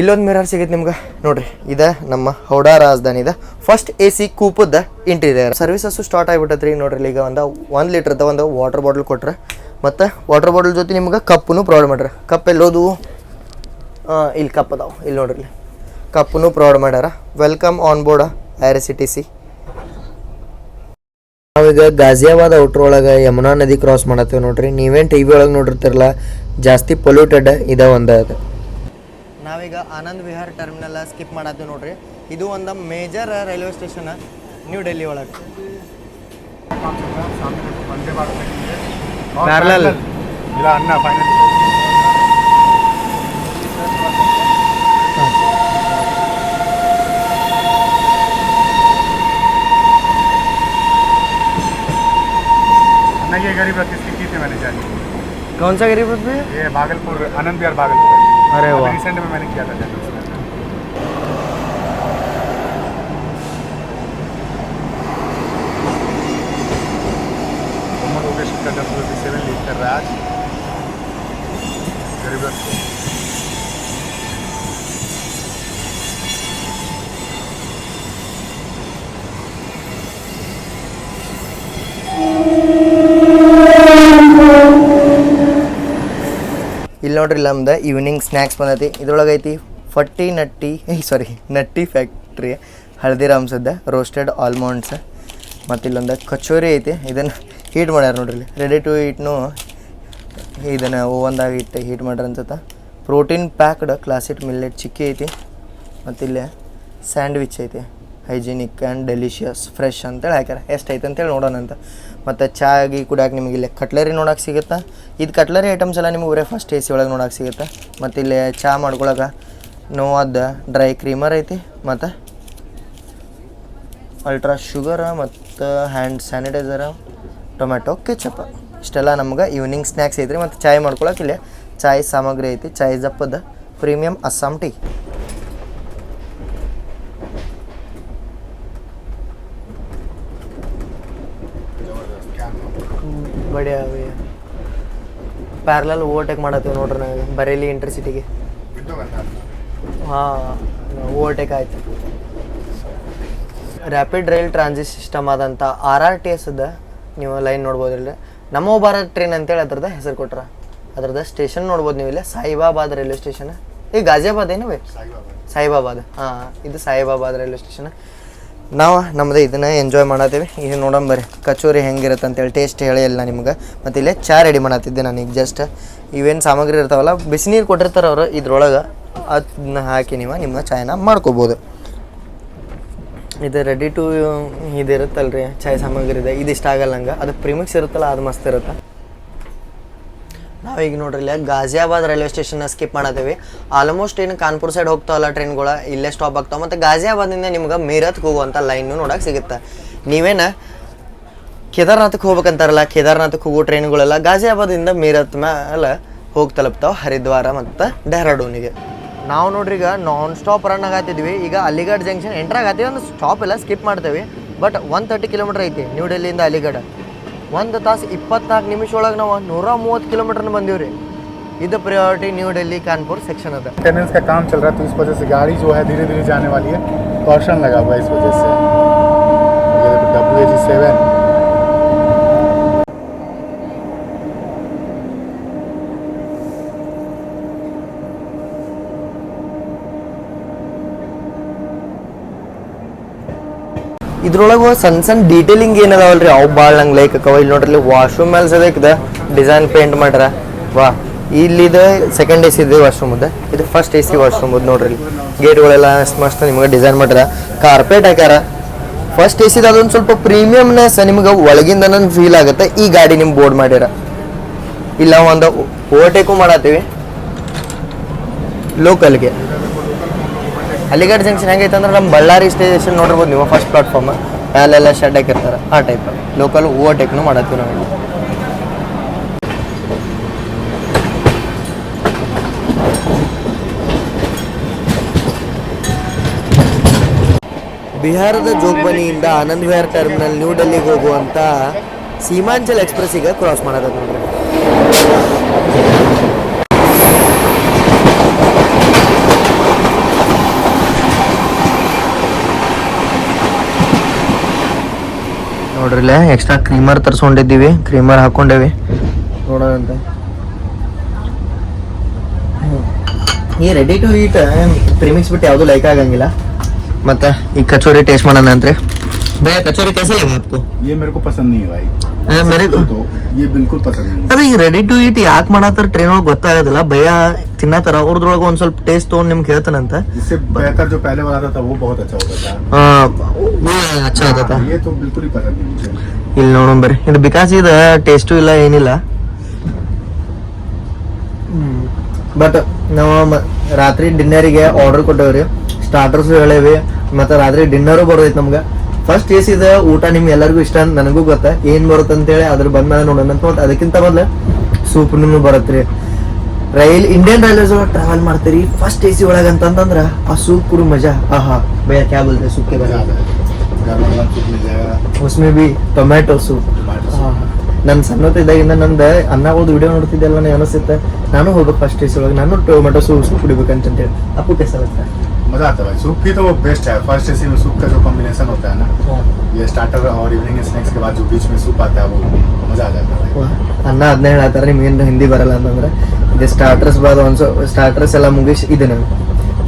ಇಲ್ಲೊಂದು ಮಿರರ್ ಸಿಗುತ್ತೆ ನಿಮ್ಗೆ ನೋಡಿರಿ. ಇದು ನಮ್ಮ ಹೌಡಾ ರಾಜಧಾನಿದ ಫಸ್ಟ್ AC ಕೂಪದ ಇಂಟೀರಿಯರ್. ಸರ್ವಿಸಸ್ಸು ಸ್ಟಾರ್ಟ್ ಆಗಿಬಿಟ್ಟತ್ರಿ. ನೋಡ್ರಿ ಈಗ ಒಂದು 1 ಲೀಟ್ರದ ಒಂದು ವಾಟರ್ ಬಾಟಲ್ ಕೊಟ್ರೆ, ಮತ್ತು ವಾಟರ್ ಬಾಟಲ್ ಜೊತೆ ನಿಮ್ಗೆ ಕಪ್ಪನ್ನು ಪ್ರೊವೈಡ್ ಮಾಡ್ರಿ. ಕಪ್ ಎಲ್ಲೋದು ಇಲ್ಲಿ ಕಪ್ ಅದಾವೆ, ಇಲ್ಲಿ ನೋಡ್ರಿ ಕಪ್ಪನ್ನು ಪ್ರೊವೈಡ್ ಮಾಡ್ಯಾರ. Welcome on board IRCTC. ನಾವೀಗ ಗಾಜಿಯಾಬಾದ್ ಔಟ್ರ್ ಒಳಗೆ ಯಮುನಾ ನದಿ ಕ್ರಾಸ್ ಮಾಡತ್ತೀವಿ ನೋಡ್ರಿ. ನೀವೇನು TV ಒಳಗೆ ನೋಡಿರ್ತಿರಲ್ಲ, ಜಾಸ್ತಿ ಪೊಲ್ಯೂಟೆಡ್ ಇದೆ ಒಂದು ಅದು. ನಾವೀಗ ಆನಂದ್ ವಿಹಾರ್ ಟರ್ಮಿನಲ್ ಸ್ಕಿಪ್ ಮಾಡತ್ತೀವಿ ನೋಡ್ರಿ. ಇದು ಒಂದು major railway station new Delhi ಒಳಗೆ. ಪ್ಯಾರಲಲ್ अन्ना फाइनल अन्ना ये गरीब रथ इसकी की थी मैंने जानी. कौन सा गरीब रथ? ये भागलपुर, आनंद विहार भागलपुर. अरे वाह, रिसेंट में मैंने किया था जानी उसमें. $7 लीड कर रहा है आज गरीब रथ को. ಇಲ್ಲಿ ನೋಡ್ರಿ ನಮ್ದು ಈವ್ನಿಂಗ್ ಸ್ನ್ಯಾಕ್ಸ್ ಬಂದೈತಿ. ಇದ್ರೊಳಗೆ ಐತಿ ನಟ್ಟಿ ಫ್ಯಾಕ್ಟ್ರಿ ಹಳದಿರಾಮ್ಸದ ರೋಸ್ಟೆಡ್ ಆಲ್ಮಂಡ್ಸ್, ಮತ್ತು ಇಲ್ಲೊಂದು ಕಚೋರಿ ಐತಿ. ಇದನ್ನು ಹೀಟ್ ಮಾಡ್ಯಾರ ನೋಡ್ರಿ ಇಲ್ಲಿ. ರೆಡಿ ಟು ಈಟ್ನು ಇದನ್ನು ಓವನ್ದಾಗ ಇಟ್ಟು ಹೀಟ್ ಮಾಡ್ಯಾರ ಅನ್ಸುತ್ತೆ. ಪ್ರೋಟೀನ್ ಪ್ಯಾಕ್ಡ್ ಕ್ಲಾಸಿಕ್ ಮಿಲ್ಲೆಟ್ ಚಿಕ್ಕಿ ಐತಿ, ಮತ್ತು ಇಲ್ಲೇ ಸ್ಯಾಂಡ್ವಿಚ್ ಐತಿ. ಹೈಜಿನಿಕ್ ಆ್ಯಂಡ್ ಡೆಲಿಷಿಯಸ್ ಫ್ರೆಶ್ ಅಂತೇಳಿ ಹಾಕ್ಯಾರ. ಎಷ್ಟೈತೆ ಅಂತೇಳಿ ನೋಡೋಣ ಅಂತ. ಮತ್ತು ಚಾಗಿ ಕುಡಿಯೋಕೆ ನಿಮಗೆ ಇಲ್ಲೇ ಕಟ್ಲರಿ ನೋಡೋಕೆ ಸಿಗುತ್ತೆ. ಇದು ಕಟ್ಲರಿ ಐಟಮ್ಸ್ ಎಲ್ಲ ನಿಮಗೆ ಬರೀ ಫಸ್ಟ್ AC ಒಳಗೆ ನೋಡೋಕೆ ಸಿಗುತ್ತೆ. ಮತ್ತು ಇಲ್ಲೇ ಚಹಾ ಮಾಡ್ಕೊಳಕ್ಕೆ ನೋವಾದ ಡ್ರೈ ಕ್ರೀಮರ್ ಐತಿ, ಮತ್ತು ಅಲ್ಟ್ರಾ ಶುಗರ, ಮತ್ತು ಹ್ಯಾಂಡ್ ಸ್ಯಾನಿಟೈಸರ, ಟೊಮೆಟೊ ಕೆಚಪ್. ಇಷ್ಟೆಲ್ಲ ನಮ್ಗೆ ಈವ್ನಿಂಗ್ ಸ್ನ್ಯಾಕ್ಸ್ ಐತ್ರಿ. ಮತ್ತು ಚಾಯ್ ಮಾಡ್ಕೊಳಕ್ಕೆ ಇಲ್ಲೇ ಚಾಯ್ ಸಾಮಗ್ರಿ ಐತಿ. ಚಾಯ್ ಜಪ್ಪದ ಪ್ರೀಮಿಯಂ ಅಸ್ಸಾಂ ಟೀ. ಬಡಿಯಾ ಪ್ಯಾರಲಲ್ ಓವರ್ಟೇಕ್ ಮಾಡತ್ತೀವಿ ನೋಡ್ರಿ ನಾವು ಬರೇಲಿ ಇಂಟರ್ಸಿಟಿಗೆ. ಹಾಂ, ಓವರ್ಟೇಕ್ ಆಯ್ತು. ರ್ಯಾಪಿಡ್ ರೈಲ್ ಟ್ರಾನ್ಸಿಟ್ ಸಿಸ್ಟಮ್ ಆದಂಥ RRTS ಅದ ನೀವು ಲೈನ್ ನೋಡ್ಬೋದ್ರಲ್ಲಿ. ನಮೋ ಭಾರತ್ ಟ್ರೈನ್ ಅಂತೇಳಿ ಅದ್ರದ್ದು ಹೆಸರು ಕೊಟ್ರ. ಅದ್ರದ್ದು ಸ್ಟೇಷನ್ ನೋಡ್ಬೋದು ನೀವು ಇಲ್ಲೇ ಸಾಯಿಬಾಬಾದ್ ರೈಲ್ವೆ ಸ್ಟೇಷನ್. ಈಗ ಗಾಜಿಯಾಬಾದ್ ಏನು ಸಾಯಿಬಾಬಾದ್. ಹಾಂ, ಇದು ಸಾಯಿಬಾಬಾದ್ ರೈಲ್ವೆ ಸ್ಟೇಷನ್. ನಾವು ನಮ್ಮದು ಇದನ್ನು ಎಂಜಾಯ್ ಮಾಡತ್ತೀವಿ. ಇದು ನೋಡಂಬರಿ ಕಚೋರಿ ಹೆಂಗಿರುತ್ತೆ ಅಂತೇಳಿ ಟೇಸ್ಟ್ ಹೇಳಿ ಇಲ್ಲ ನಿಮ್ಗೆ. ಮತ್ತು ಇಲ್ಲೇ ಚಹಾ ರೆಡಿ ಮಾಡತ್ತಿದ್ದೆ ನಾನು ಈಗ ಜಸ್ಟ್. ಇವೇನು ಸಾಮಗ್ರಿ ಇರ್ತಾವಲ್ಲ, ಬಿಸಿನೀರು ಕೊಟ್ಟಿರ್ತಾರೆ ಅವರು, ಇದ್ರೊಳಗೆ ಅದನ್ನ ಹಾಕಿ ನೀವು ನಿಮ್ಮ ಚಾಯ್ನ ಮಾಡ್ಕೋಬೋದು. ಇದು ರೆಡಿ ಟು ಇದಿರುತ್ತಲ್ಲ ರೀ ಚಾಯ್ ಸಾಮಗ್ರಿ ಇದೆ. ಇದಿಷ್ಟ ಆಗಲ್ಲ ನಂಗೆ. ಅದು ಪ್ರಿಮಿಕ್ಸ್ ಇರುತ್ತಲ್ಲ, ಅದು ಮಸ್ತ್ ಇರುತ್ತೆ. ನಾವೀಗ ನೋಡ್ರಿ ಇಲ್ಲೇ ಗಾಜಿಯಾಬಾದ್ ರೈಲ್ವೆ ಸ್ಟೇಷನ್ನ ಸ್ಕಿಪ್ ಮಾಡತ್ತೀವಿ. ಆಲ್ಮೋಸ್ಟ್ ಏನು ಕಾನ್ಪುರ್ ಸೈಡ್ ಹೋಗ್ತಾವಲ್ಲ ಟ್ರೈನ್ಗಳು ಇಲ್ಲೇ ಸ್ಟಾಪ್ ಆಗ್ತಾವೆ. ಮತ್ತು ಗಾಜಿಯಾಬಾದಿಂದ ನಿಮ್ಗೆ ಮೀರತ್ಗೆ ಹೋಗುವಂಥ ಲೈನು ನೋಡೋಕೆ ಸಿಗುತ್ತೆ. ನೀವೇನು ಕೇದಾರ್ನಾಥಕ್ಕೆ ಹೋಗ್ಬೇಕಂತಾರಲ್ಲ, ಕೇದಾರ್ನಾಥಕ್ಕೆ ಹೋಗೋ ಟ್ರೈನ್ಗಳೆಲ್ಲ ಗಾಜಿಯಾಬಾದಿಂದ ಮೀರತ್ ಮೇಲೆ ಹೋಗಿ ತಲುಪ್ತಾವೆ ಹರಿದ್ವಾರ ಮತ್ತು ಡೆಹ್ರಾಡೂನಿಗೆ. ನಾವು ನೋಡ್ರಿ ಈಗ ನಾನ್ ಸ್ಟಾಪ್ ರನ್ ಆಗತ್ತಿದ್ವಿ. ಈಗ ಅಲಿಗಢ್ ಜಂಕ್ಷನ್ ಎಂಟ್ರ್ ಆಗತ್ತೀವಿ. ಒಂದು ಸ್ಟಾಪ್ ಎಲ್ಲ ಸ್ಕಿಪ್ ಮಾಡ್ತೇವೆ. ಬಟ್ 130 ಕಿಲೋಮೀಟ್ರ್ ಐತಿ ನ್ಯೂ ಡೆಲ್ಲಿಯಿಂದ ಅಲಿಗಢ. 1 ತಾಸು 24 ನಿಮಿಷ ಒಳಗೆ ನಾವು 130 ಕಿಲೋಮೀಟರ್ನ ಬಂದೀವಿ ರೀ. ಇದು priority new Delhi Kanpur section है। मेंटेनेंस का काम चल रहा है तो इस वजह से गाड़ी जो है धीरे धीरे जाने वाली है, टॉर्शन लगा हुआ है इस वजह से। ये देखो WAG7 ಇದ್ರೊಳಗೆ ಸಣ್ಣ ಸಣ್ಣ ಡೀಟೇಲಿಂಗ್ ಏನದಾವಲ್ರಿ ಅವು ಭಾಳ ನಂಗೆ ಲೈಕ್ ಅಕ್ಕವ. ಇಲ್ಲಿ ನೋಡ್ರಿ ವಾಶ್ರೂಮ್ ಮೇಲೆ ಸದಕ್ಕೆ ಡಿಸೈನ್ ಪೇಂಟ್ ಮಾಡ್ಯಾರ. ವಾ ಇಲ್ಲಿದೆ ಸೆಕೆಂಡ್ AC ಇದೆ ವಾಶ್ರೂಮ್ ಇದೆ, ಇದು ಫಸ್ಟ್ AC ವಾಶ್ರೂಮ್ ಇದೆ ನೋಡ್ರಿ. ಗೇಟ್ಗಳೆಲ್ಲ ಮಸ್ತ್ ನಿಮಗೆ ಡಿಸೈನ್ ಮಾಡ್ಯಾರ, ಕಾರ್ಪೆಟ್ ಹಾಕ್ಯಾರ. ಫಸ್ಟ್ AC ಅದೊಂದು ಸ್ವಲ್ಪ ಪ್ರೀಮಿಯಮ್ನೆಸ್ ನಿಮ್ಗೆ ಒಳಗಿಂದ ಫೀಲ್ ಆಗುತ್ತೆ. ಈ ಗಾಡಿ ನಿಮ್ಗೆ ಬೋರ್ಡ್ ಮಾಡ್ಯಾರ. ಇಲ್ಲ ಒಂದು ಓವರ್ಟೇಕು ಮಾಡತ್ತೀವಿ ಲೋಕಲ್ಗೆ. ಅಲಿಗಢ್ ಜಂಕ್ಷನ್ ಹೆಂಗೈತೆ ಅಂದ್ರೆ ನಮ್ಮ ಬಳ್ಳಾರಿ ಸ್ಟೇಷನ್ ನೋಡಿರ್ಬೋದು ನೀವು, ಫಸ್ಟ್ ಪ್ಲಾಟ್ಫಾರ್ಮ್ ಅಲ್ಲೆಲ್ಲ ಶೆಡ್ ಹಾಕಿರ್ತಾರೆ ಆ ಟೈಪ್. ಲೋಕಲ್ ಓವರ್ಟೇಕ್ನು ಮಾಡತ್ತೀವಿ ನಾವು. ಬಿಹಾರದ ಜೋಗ್ಬನಿಯಿಂದ ಆನಂದ್ ವಿಹಾರ್ ಟರ್ಮಿನಲ್ ನ್ಯೂ ಡೆಲ್ಲಿಗೆ ಹೋಗುವಂಥ ಸೀಮಾಂಚಲ್ ಎಕ್ಸ್ಪ್ರೆಸ್ ಈಗ ಕ್ರಾಸ್ ಮಾಡೋದು ನೋಡ್ರಿ. ನೋಡ್ರಿಲ್ಲ ಎಕ್ಸ್ಟ್ರಾ ಕ್ರೀಮರ್ ತರಿಸ್ಕೊಂಡಿದ್ದೀವಿ, ಕ್ರೀಮರ್ ಹಾಕ್ಕೊಂಡೇವಿ ನೋಡೋಣಂತ. ಈ ರೆಡಿ ಟು ಈಟ್ ಪ್ರಿಮಿಕ್ಸ್ ಬಿಟ್ಟು ಯಾವುದು ಲೈಕ್ ಆಗಂಗಿಲ್ಲ. ಮತ್ತೆ ಈ ಕಚೋರಿ ಟೇಸ್ಟ್ ಮಾಡೋಣ ಅಂತ್ರಿ. ಭಯ ಕಚೋರಿ कैसा लगा आपको? ये मेरे को पसंद नहीं है भाई. मेरे को तो ये बिल्कुल पसंद नहीं है. ಅದೇ ಈ ರೆಡಿ ಟು ಈಟ್ ಯಾಕೆ ಮಾಡತ್ತಾರ ಟ್ರೈನ್ ಒಳಗೆ ಗೊತ್ತಾಗೋದಿಲ್ಲ. ಭಯ ತಿನ್ನತ್ತಾರ, ಅವ್ರದ್ರೊಳಗೆ ಒಂದ್ ಸ್ವಲ್ಪ ಟೇಸ್ಟ್ ತೊಗೊಂಡು ನಿಮ್ಗೆ ಹೇಳ್ತಾನಂತ. इससे बेहतर जो पहले वाला था वो बहुत अच्छा होता था. ಅಚ್ಚಾ ಆತತ. ये तो बिल्कुल ही पसंद नहीं मुझे. ಇಲ್ಲಿ ನೋಡೋಣ ಬರ್ರಿ. ಇದು ಬಿಕಾಸ್ ಇದು ಟೇಸ್ಟು ಇಲ್ಲ ಏನಿಲ್ಲ. ಬಟ್ ನಾವು ರಾತ್ರಿ ಡಿನ್ನರಿಗೆ ಆರ್ಡರ್ ಕೊಟ್ಟೇವ್ರಿ. ಸ್ಟಾರ್ಟರ್ಸ್ ಹೇಳೇವಿ, ಮತ್ತೆ ರಾತ್ರಿ ಡಿನ್ನರು ಬರೋದೈತಿ ನಮ್ಗೆ. ಫಸ್ಟ್ ಟೇಸ್ಟ್ ಊಟ ನಿಮ್ಗೆ ಎಲ್ಲರಿಗೂ ಇಷ್ಟ ಅಂತ ನನಗೂ ಗೊತ್ತ ಏನ್ ಬರುತ್ತೆ ಅಂತೇಳಿ ಅದ್ರ ಬಂದ್ಮೇಲೆ ನೋಡೋಣ ಅಂತ. ಮತ್ತೆ ಅದಕ್ಕಿಂತ ಮೊದಲು ಸೂಪ್ನು ಬರತ್ರಿ. ಇಂಡಿಯನ್ ರೈಲ್ವೇಸ್ ಒಳಗೆ ಟ್ರಾವೆಲ್ ಮಾಡ್ತೀರಿ ಫಸ್ಟ್ AC ಒಳಗೆ ಅಂತಂದ್ರ ಆ ಸೂಪ್ ಕುಡು ಮಜಾ. ಆಹಾ ಭಯ ಕ್ಯಾ ಬೋಲ್ತೆ ಸೂಪ್ ಕೆ ಬಾರೆ ಉಸ್ಮೆ ಬಿ ಟೊಮ್ಯಾಟೊ ಸೂಪ್. ನನ್ನ ಸಣ್ಣತಿದ್ದಾಗಿಂದ ನಂದು ಅನ್ನಗೋದು ವಿಡಿಯೋ ನೋಡ್ತಿದ್ದೆಲ್ಲ ನನಗೆ ಅನಿಸುತ್ತೆ ನಾನು ಹೋಗ್ಬೇಕು ಫಸ್ಟ್ AC ಒಳಗೆ, ನಾನು ಟೊಮ್ಯಾಟೊ ಸೂಪ್ ಕುಡಿಬೇಕಂತೇಳಿ. ಅಪ್ಪು कैसा लगता है? मजा आता है भाई. सूप की तो वो बेस्ट है. फर्स्ट AC में सूप का जो कॉम्बिनेशन होता है ना, ये स्टार्टर और इवनिंग स्नैक्स के बाद जो बीच में सूप आता है वो मजा आ जाता है भाई. ಅನ್ನ ಅದನ್ನೇ ಹೇಳತ್ತಾರ, ನಿಮ್ಗೇನು ಹಿಂದಿ ಬರಲ್ಲ ಅಂತಂದ್ರೆ ಇದು ಸ್ಟಾರ್ಟರ್ಸ್ ಬಾದ ಒಂದು ಸ್ಟಾರ್ಟರ್ಸ್ ಎಲ್ಲ ಮುಗಿಸಿ ಇದನ್ನ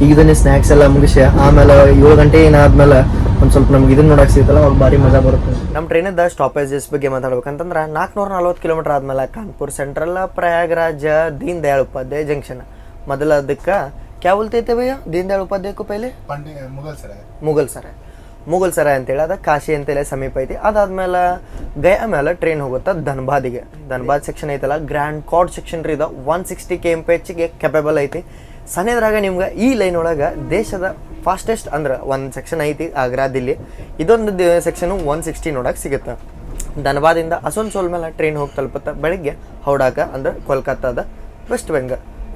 ಈಗ ಇದನ್ನ ಸ್ನ್ಯಾಕ್ಸ್ ಎಲ್ಲ ಮುಗಿಸಿ ಆಮೇಲೆ 7 ಗಂಟೆ ಏನಾದ್ಮೇಲೆ ಒಂದು ಸ್ವಲ್ಪ ನಮ್ಗೆ ಇದನ್ನ ನೋಡಕ್ ಸಿಗುತ್ತಲ್ಲ ಅವಾಗ ಭಾರಿ ಮಜಾ ಬರುತ್ತೆ. ನಮ್ಮ ಟ್ರೈನಿಂದ ಸ್ಟಾಪೇಜಸ್ ಬಗ್ಗೆ ಮಾತಾಡ್ಬೇಕಂತಂದ್ರೆ 440 ಕಿಲೋಮೀಟರ್ ಆದ್ಮೇಲೆ ಕಾನ್ಪುರ್ ಸೆಂಟ್ರಲ್ ಪ್ರಯಾಗರಾಜ ದೀನ್ ದಯಾಳ್ ಉಪಾಧ್ಯಾಯ ಜಂಕ್ಷನ್. ಮೊದಲ ಅದಕ್ಕೆ क्या बोलते थे भैया दीन दयाल उपाध्याय को पहले? ಮುಘಲ್ ಸರಾಯ್ ಅಂತೇಳಿ ಅದ ಕಾಶಿ ಅಂತೇಳಿ ಸಮೀಪ ಐತಿ. ಅದಾದ್ಮೇಲೆ ಗಯಾ ಮೇಲೆ ಟ್ರೈನ್ ಹೋಗುತ್ತೆ ಧನ್ಬಾದಿಗೆ. ಧನ್ಬಾದ್ ಸೆಕ್ಷನ್ ಐತಲ್ಲ ಗ್ರ್ಯಾಂಡ್ ಕಾರ್ಡ್ ಸೆಕ್ಷನ್ ರೀ. ಇದು 160 kmph ಕೆಪೇಬಲ್ ಐತಿ. ಸನೇದ್ರಾಗ ನಿಮ್ಗೆ ಈ ಲೈನ್ ಒಳಗೆ ದೇಶದ ಫಾಸ್ಟೆಸ್ಟ್ ಅಂದ್ರೆ ಒಂದು ಸೆಕ್ಷನ್ ಐತಿ ಆಗ್ರಾ ದಿಲ್ಲಿ. ಇದೊಂದು ಸೆಕ್ಷನು 160 ನೋಡಕ್ಕೆ ಸಿಗುತ್ತೆ. ಧನ್ಬಾದಿಂದ ಅಸನ್ಸೋಲ್ ಮೇಲೆ ಟ್ರೈನ್ ಹೋಗಿ ತಲುಪುತ್ತೆ ಬೆಳಿಗ್ಗೆ ಹೌಡಾಕ ಅಂದ್ರೆ ಕೋಲ್ಕತ್ತಾದ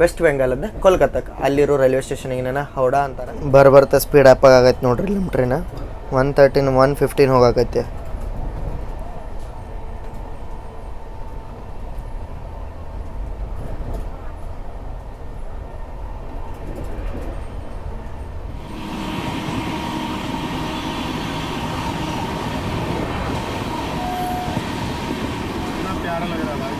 ವೆಸ್ಟ್ ಬೆಂಗಾಲದ ಕೋಲ್ಕತ್ತಾಕ್ಕೆ. ಅಲ್ಲಿರೋ ರೈಲ್ವೆ ಸ್ಟೇಷನ್ ಏನೇನ ಹೌಡಾ ಅಂತಾರೆ. ಬರ್ತಾ ಸ್ಪೀಡ್ ಅಪ್ ಆಗೈತೆ ನೋಡ್ರಿ ನಮ್ಮ ಟ್ರೈನ್. 113 115 ಹೋಗಾಕೈತೆ. प्यारा लग रहा है भाई.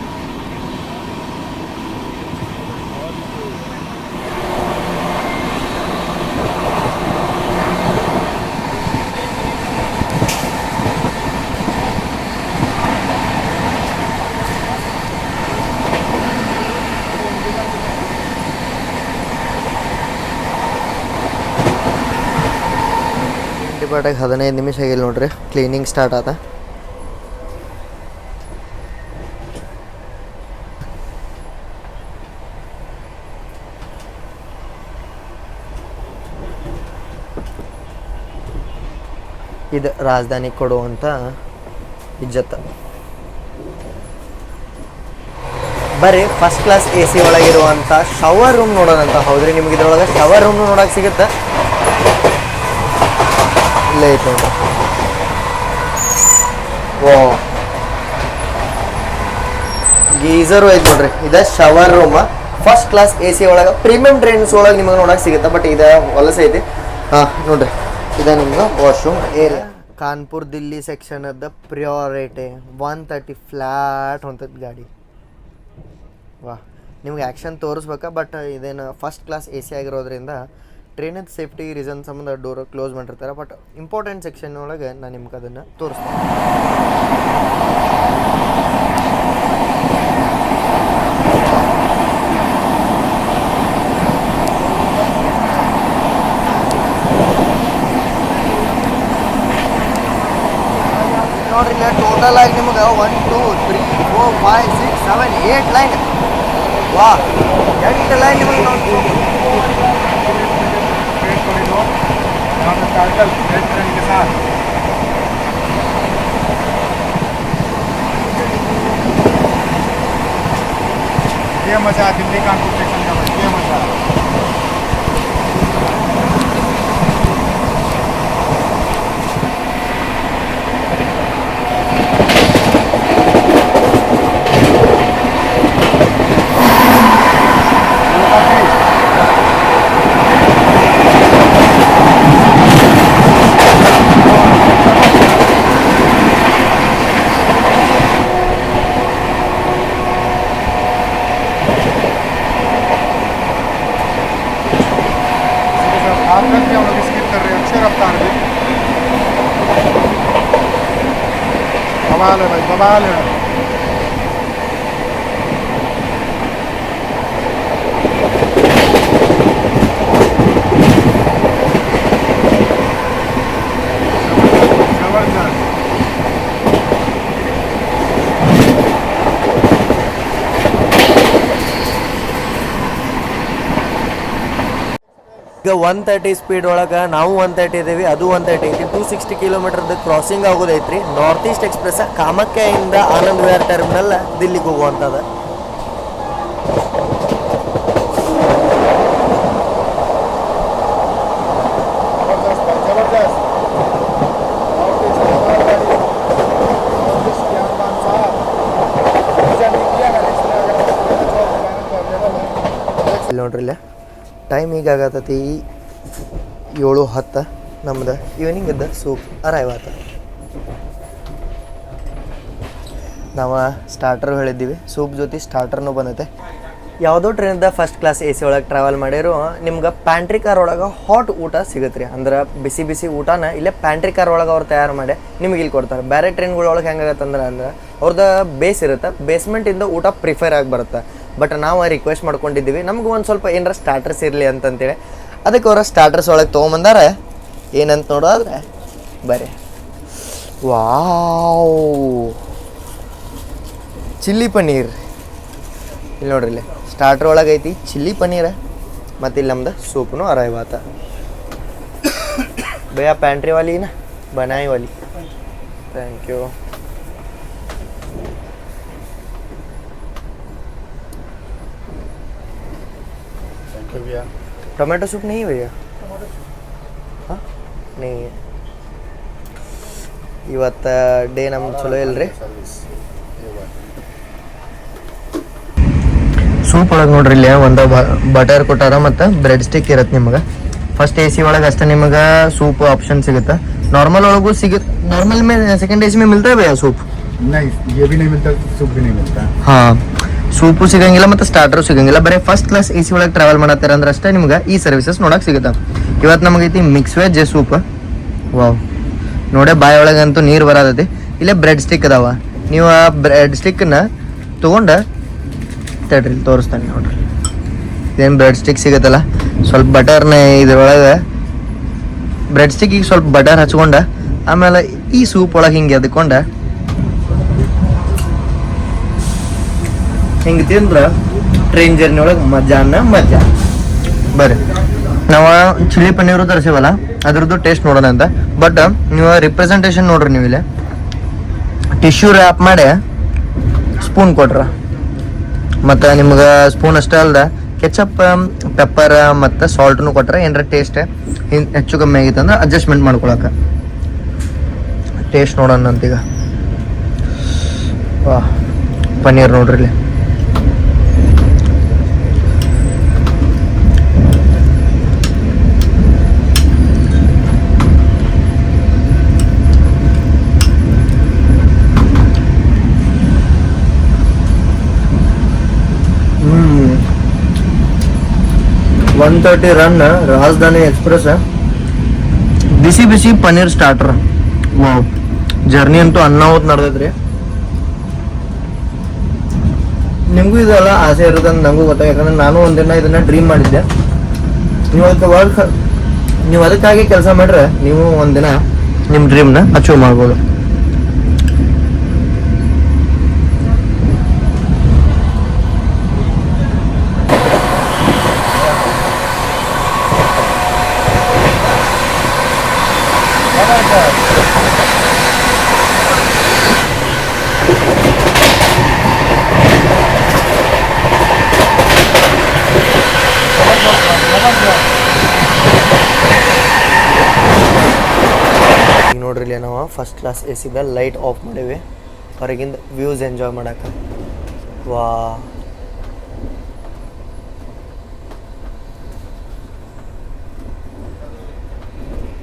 ಡಿಪಾರ್ಟಾಗಿ 15 ನಿಮಿಷ ಆಗಿಲ್ಲ ನೋಡ್ರಿ. ಕ್ಲೀನಿಂಗ್ ಸ್ಟಾರ್ಟ್ ಆತ. ಇದು ರಾಜಧಾನಿ ಕೊಡುವಂಥ ಇಜ್ಜತ್. ಬರೀ ಫಸ್ಟ್ ಕ್ಲಾಸ್ AC ಒಳಗಿರುವಂಥ ಶವರ್ ರೂಮ್ ನೋಡೋದಂತ. ಹೌದ್ರಿ, ನಿಮ್ಗೆ ಇದ್ರೊಳಗೆ ಶವರ್ ರೂಮ್ ನೋಡೋಕೆ ಸಿಗುತ್ತೆ. ಇಲ್ಲೇ ಐತೆ ನೋಡ್ರಿ. ಓ ಗೀಸರು ಐತೆ ನೋಡ್ರಿ. ಇದು shower room first class AC ಒಳಗೆ ಪ್ರೀಮಿಯಂ ಟ್ರೈನ್ಸ್ ಒಳಗೆ ನಿಮಗೆ ನೋಡೋಕೆ ಸಿಗುತ್ತೆ. ಬಟ್ ಇದು ಹೊಲಸ ಐತಿ. ನೋಡ್ರಿ ಇದು ನಿಮ್ಗೆ ವಾಶ್ರೂಮ್ ಏರಿಯಾ. ಕಾನ್ಪುರ್ ದಿಲ್ಲಿ ಸೆಕ್ಷನದ ಪ್ರಿಯಾರಿಟಿ 130 ಫ್ಲ್ಯಾಟ್ ಹೊಂತದ ಗಾಡಿ. ವಾ, ನಿಮ್ಗೆ ಆ್ಯಕ್ಷನ್ ತೋರಿಸ್ಬೇಕಾ. ಬಟ್ ಇದೇನು ಫಸ್ಟ್ ಕ್ಲಾಸ್ AC ಆಗಿರೋದ್ರಿಂದ ಟ್ರೈನದ ಸೇಫ್ಟಿ ರೀಸನ್ ಸಂಬಂಧ ಡೋರ್ ಕ್ಲೋಸ್ ಮಾಡಿರ್ತಾರೆ. ಬಟ್ ಇಂಪಾರ್ಟೆಂಟ್ ಸೆಕ್ಷನ್ ಒಳಗೆ ನಾನು ನಿಮ್ಗೆ ಅದನ್ನು ತೋರಿಸ್ತೀನಿ. ನೋಡ್ರಿ ಇಲ್ಲ ಟೋಟಲ್ ಆಗಿ ನಿಮಗೆ 1 2 3 4 5 6 7 8 ಲೈನ್. ವಾ, 8 ಲೈನ್ ನಿಮಗೆ ನೋಡ್ತೀವಿ. ट्रेन के साथ ये मजा दिल्ली कानपुर स्टेशन का. ये मजा कर रहे हैं अच्छे रफ्तार में। बवाल है भाई, बवाल है। ಈಗ 130 ಸ್ಪೀಡ್ ಒಳಗೆ ನಾವು 130 ಇದ್ದೀವಿ, ಅದು 130 ಐತಿ. 260 ಕಿಲೋಮೀಟರ್ದು ಕ್ರಾಸಿಂಗ್ ಆಗೋದೈತ್ರಿ. ನಾರ್ತ್ ಈಸ್ಟ್ ಎಕ್ಸ್ಪ್ರೆಸ್ ಕಾಮಾಖ್ಯೆಯಿಂದ ಆನಂದ್ ವಿಹಾರ್ ಟರ್ಮಿನಲ್ ದಿಲ್ಲಿಗೆ ಹೋಗುವಂಥದ್ದು. ಇಲ್ಲಿ ನೋಡ್ರಿ ಇಲ್ಲ ಟೈಮ್ ಈಗ ಆಗತ್ತೈತಿ 7:10. ನಮ್ದು ಈವ್ನಿಂಗ್ ಇದ್ದ ಸೂಪ್ ಅರೈವ್ ಆತ. ನಾವು ಸ್ಟಾರ್ಟರ್ ಹೇಳಿದ್ದೀವಿ, ಸೂಪ್ ಜೊತೆ ಸ್ಟಾರ್ಟರ್ನೂ ಬಂದೈತೆ. ಯಾವುದೋ ಟ್ರೈನ್ದ ಫಸ್ಟ್ ಕ್ಲಾಸ್ AC ಒಳಗೆ ಟ್ರಾವೆಲ್ ಮಾಡಿರೋ ನಿಮ್ಗೆ ಪ್ಯಾಂಟ್ರಿ ಕಾರ್ ಒಳಗೆ ಹಾಟ್ ಊಟ ಸಿಗುತ್ತೆ ರೀ. ಅಂದ್ರೆ ಬಿಸಿ ಬಿಸಿ ಊಟನ ಇಲ್ಲೇ ಪ್ಯಾಂಟ್ರಿ ಕಾರ್ ಒಳಗೆ ಅವ್ರು ತಯಾರು ಮಾಡಿ ನಿಮ್ಗೆ ಇಲ್ಲಿ ಕೊಡ್ತಾರೆ. ಬೇರೆ ಟ್ರೈನ್ಗಳೊಳಗೆ ಹೆಂಗಾಗತ್ತೆ ಅಂದ್ರೆ ಅವ್ರದ್ದು ಬೇಸ್ ಇರುತ್ತೆ, ಬೇಸ್ಮೆಂಟಿಂದ ಊಟ ಪ್ರಿಫರ್ ಆಗಿ ಬರುತ್ತೆ. ಬಟ್ ನಾವು ರಿಕ್ವೆಸ್ಟ್ ಮಾಡ್ಕೊಂಡಿದ್ದೀವಿ ನಮ್ಗೆ ಒಂದು ಸ್ವಲ್ಪ ಏನಾರ ಸ್ಟಾರ್ಟರ್ಸ್ ಇರಲಿ ಅಂತಂತೇಳಿ. ಅದಕ್ಕೆ ಅವ್ರ ಸ್ಟಾರ್ಟರ್ಸ್ ಒಳಗೆ ತೊಗೊಂಬಂದಾರ. ಏನಂತ ನೋಡೋದ್ರೆ ಬರೀ ವಾವ್ ಚಿಲ್ಲಿ ಪನ್ನೀರ್. ಇಲ್ಲಿ ನೋಡ್ರಿ ಇಲ್ಲಿ ಸ್ಟಾರ್ಟರ್ ಒಳಗೆ ಐತಿ ಚಿಲ್ಲಿ ಪನ್ನೀರ, ಮತ್ತು ಇಲ್ಲಿ ನಮ್ದು ಸೂಪ್ನು ಅರೈವ್ ಆತ. ಭಯ್ಯ ಪ್ಯಾಂಟ್ರಿ ವಾಲಿ ನಾ बनाई वाली, थैंक यू. थैंक यू भैया. टोमेटो सूप नहीं है भैया? हाँ नहीं है. ಇವತ್ತು ಡೇ ನಮ್ಗೆ ಚಲೋ ಇಲ್ರಿ. ಸೂಪ್ ಒಳಗೆ ನೋಡ್ರಿ ಇಲ್ಲಿ ಒಂದು ಬಟರ್ ಕೊಟ್ಟಾರ ಮತ್ತು ಬ್ರೆಡ್ ಸ್ಟಿಕ್ ಇರತ್ತೆ. ನಿಮಗೆ ಫಸ್ಟ್ AC ಒಳಗೆ ಅಷ್ಟೇ ನಿಮಗೆ सूप ऑप्शन ಸಿಗುತ್ತೆ. नॉर्मल ಒಳಗೂ ಸಿಗುತ್ತೆ. नॉर्मल में सेकंड AC में मिलता है भैया सूप? नहीं, ये भी नहीं मिलता, सूप भी नहीं मिलता. ಹಾಂ, ಸೂಪು ಸಿಗಂಗಿಲ್ಲ ಮತ್ತು ಸ್ಟಾರ್ಟರು ಸಿಗಂಗಿಲ್ಲ. ಬರೀ ಫಸ್ಟ್ ಕ್ಲಾಸ್ AC ಒಳಗೆ ಟ್ರಾವೆಲ್ ಮಾಡತ್ತಾರೆ ಅಂದ್ರೆ ಅಷ್ಟೇ ನಿಮ್ಗೆ ಈ ಸರ್ವಿಸಸ್ ನೋಡಕ್ಕೆ ಸಿಗುತ್ತೆ. ಇವತ್ತು ನಮಗೈತಿ ಮಿಕ್ಸ್ ವೆಜ್ ಸೂಪ್. ವಾವ್ ನೋಡೇ ಬಾಯಿ ಒಳಗಂತೂ ನೀರು ಬರತೈತಿ. ಇಲ್ಲೇ ಬ್ರೆಡ್ ಸ್ಟಿಕ್ ಅದಾವ. ನೀವು ಆ ಬ್ರೆಡ್ ಸ್ಟಿಕ್ಕನ್ನ ತೊಗೊಂಡು ತಡ್ರಿ ತೋರಿಸ್ತಾನೆ ನೋಡ್ರಿ. ಇದೇನು ಬ್ರೆಡ್ ಸ್ಟಿಕ್ ಸಿಗುತ್ತಲ್ಲ, ಸ್ವಲ್ಪ ಬಟರ್ನ ಇದ್ರೊಳಗೆ ಬ್ರೆಡ್ ಸ್ಟಿಕ್ಕಿಗೆ ಸ್ವಲ್ಪ ಬಟರ್ ಹಚ್ಕೊಂಡು ಆಮೇಲೆ ಈ ಸೂಪ್ ಒಳಗೆ ಹಿಂಗೆ ಎದ್ಕೊಂಡು ಹಿಂಗೆ ತಿಂದ್ರೆ ಟ್ರೈನ್ ಜರ್ನಿ ಒಳಗೆ ಮಜಾನ ಮಜಾ. ಬರ್ರಿ ನಾವು ಚಿಲ್ಲಿ ಪನ್ನೀರು ತರಿಸಿವಲ್ಲ ಅದ್ರದ್ದು ಟೇಸ್ಟ್ ನೋಡೋಣ ಅಂತ. ಬಟ್ ನೀವು ರಿಪ್ರೆಸೆಂಟೇಷನ್ ನೋಡ್ರಿ, ನೀವು ಇಲ್ಲಿ ಟಿಶ್ಯೂ ರ್ಯಾಪ್ ಮಾಡಿ ಸ್ಪೂನ್ ಕೊಟ್ರ. ಮತ್ತು ನಿಮ್ಗೆ ಸ್ಪೂನ್ ಅಷ್ಟೇ ಅಲ್ದ ಕೆಚಪ್, ಪೆಪ್ಪರ್ ಮತ್ತು ಸಾಲ್ಟ್ನು ಕೊಟ್ರೆ ಏನಾರ ಟೇಸ್ಟ್ ಹೆಚ್ಚು ಕಮ್ಮಿ ಆಗಿತ್ತು ಅಂದ್ರೆ ಅಡ್ಜಸ್ಟ್ಮೆಂಟ್ ಮಾಡ್ಕೊಳಕ್ಕೆ. ಟೇಸ್ಟ್ ನೋಡೋಣ ಅಂತೀಗ. ವಾ ಪನ್ನೀರ್ ನೋಡ್ರಿ ಇಲ್ಲಿ. वन 130 रन राजधानी एक्सप्रेस ಬಿಸಿ ಬಿಸಿ ಪನ್ನೀರ್ ಸ್ಟಾರ್ಟರ್. ವಾವ್ ಜರ್ನಿ ಅಂತೂ ಅನ್ನಾವತ್ ನಡೆದೈತ್ರಿ. ನಿಮಗೂ ಇದೆಲ್ಲ ಆಸೆ ಇರುತ್ತೆ ಅಂತ ನನಗೂ ಗೊತ್ತಾಗ, ಯಾಕಂದ್ರೆ ನಾನು ಒಂದಿನ ಇದನ್ನ ಡ್ರೀಮ್ ಮಾಡಿದ್ದೆ. ನೀವು ಅದಕ್ಕಾಗಿ ಕೆಲಸ ಮಾಡ್ರೆ ನೀವು ಒಂದಿನ ನಿಮ್ಮ ಡ್ರೀಮ್ನ ಅಚೀವ್ ಮಾಡ್ಬೋದು. ಈಗ ನೋಡ್ರಿ ಇಲ್ಲಿ ನಾವು first class AC light off ಮಾಡೀವಿ, ಹೊರಗಿಂದ ವ್ಯೂಸ್ ಎಂಜಾಯ್ ಮಾಡಕ್ಕೆ. ವಾ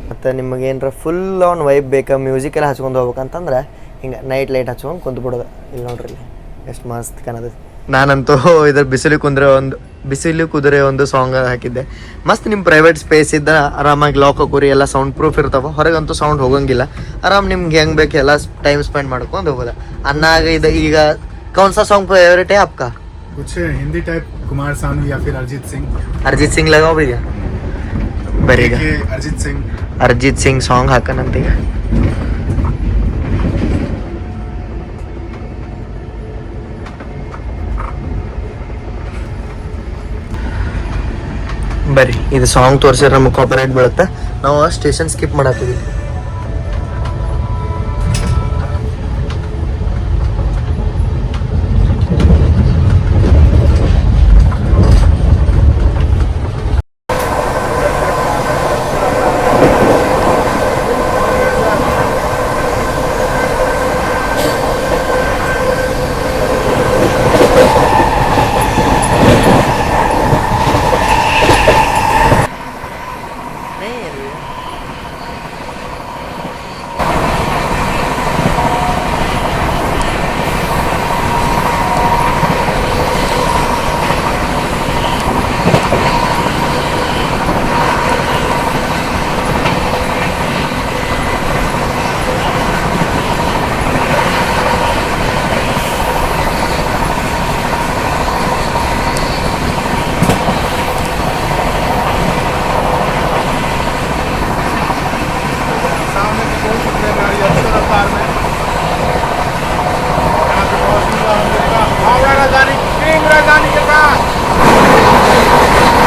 ಮತ್ತು ನಿಮಗೆ ಏನರ ಫುಲ್ ಆನ್ ವೈಬ್ ಬೇಕಾ, ಮ್ಯೂಸಿಕ್ ಎಲ್ಲ ಹಚ್ಕೊಂಡು ಹೋಗ್ಬೇಕಂತಂದ್ರೆ ಹಿಂಗೆ ನೈಟ್ ಲೈಟ್ ಹಚ್ಕೊಂಡು ಕುಂತು ಬಿಡೋದು. ಇಲ್ಲಿ ನೋಡ್ರಿ ಇಲ್ಲಿ ಎಷ್ಟು ಮಸ್ತ್ ಕಾಣತೈತಿ. ನಾನಂತೂ ಇದ್ರ ಬಿಸಿಲಿಗೆ ಕುಂದ್ರೆ ಒಂದು ಬಿಸಿಲು ಕುದುರೆ ಒಂದು ಸಾಂಗ್ ಹಾಕಿದ್ದೆ. ಮಸ್ತ್ ನಿಮ್ಮ ಪ್ರೈವೇಟ್ ಸ್ಪೇಸ್ ಇದ್ದ ಆರಾಮಾಗಿ ಲಾಕ್ ಹಾಕೋರಿ, ಎಲ್ಲ ಸೌಂಡ್ ಪ್ರೂಫ್ ಇರ್ತಾವ, ಹೊರಗಂತೂ ಸೌಂಡ್ ಹೋಗಂಗಿಲ್ಲ. ಆರಾಮ್ ನಿಮ್ಗೆ ಹೆಂಗೆ ಬೇಕು ಎಲ್ಲ ಟೈಮ್ ಸ್ಪೆಂಡ್ ಮಾಡ್ಕೊಂಡು ಹೋಗೋದ. अन्नाग ಇದು ಈಗ कौन सा सॉन्ग फेवरेट है आपका? कुछ हिंदी टाइप, कुमार सानू या फिर अरिजीत सिंह. अरिजीत सिंग लगाओ भैया. बरेगा अरिजीत सिंह. ಅರಿಜಿತ್ ಸಿಂಗ್ ಸಾಂಗ್ ಹಾಕನಂತೀಗ. ಬರ್ರಿ, ಇದು ಸಾಂಗ್ ತೋರಿಸಿದ್ರೆ ನಮಗೆ ಕಾಪಿರೈಟ್ ಬೀಳುತ್ತೆ. ನಾವು ಸ್ಟೇಷನ್ ಸ್ಕಿಪ್ ಮಾಡತ್ತೀವಿ.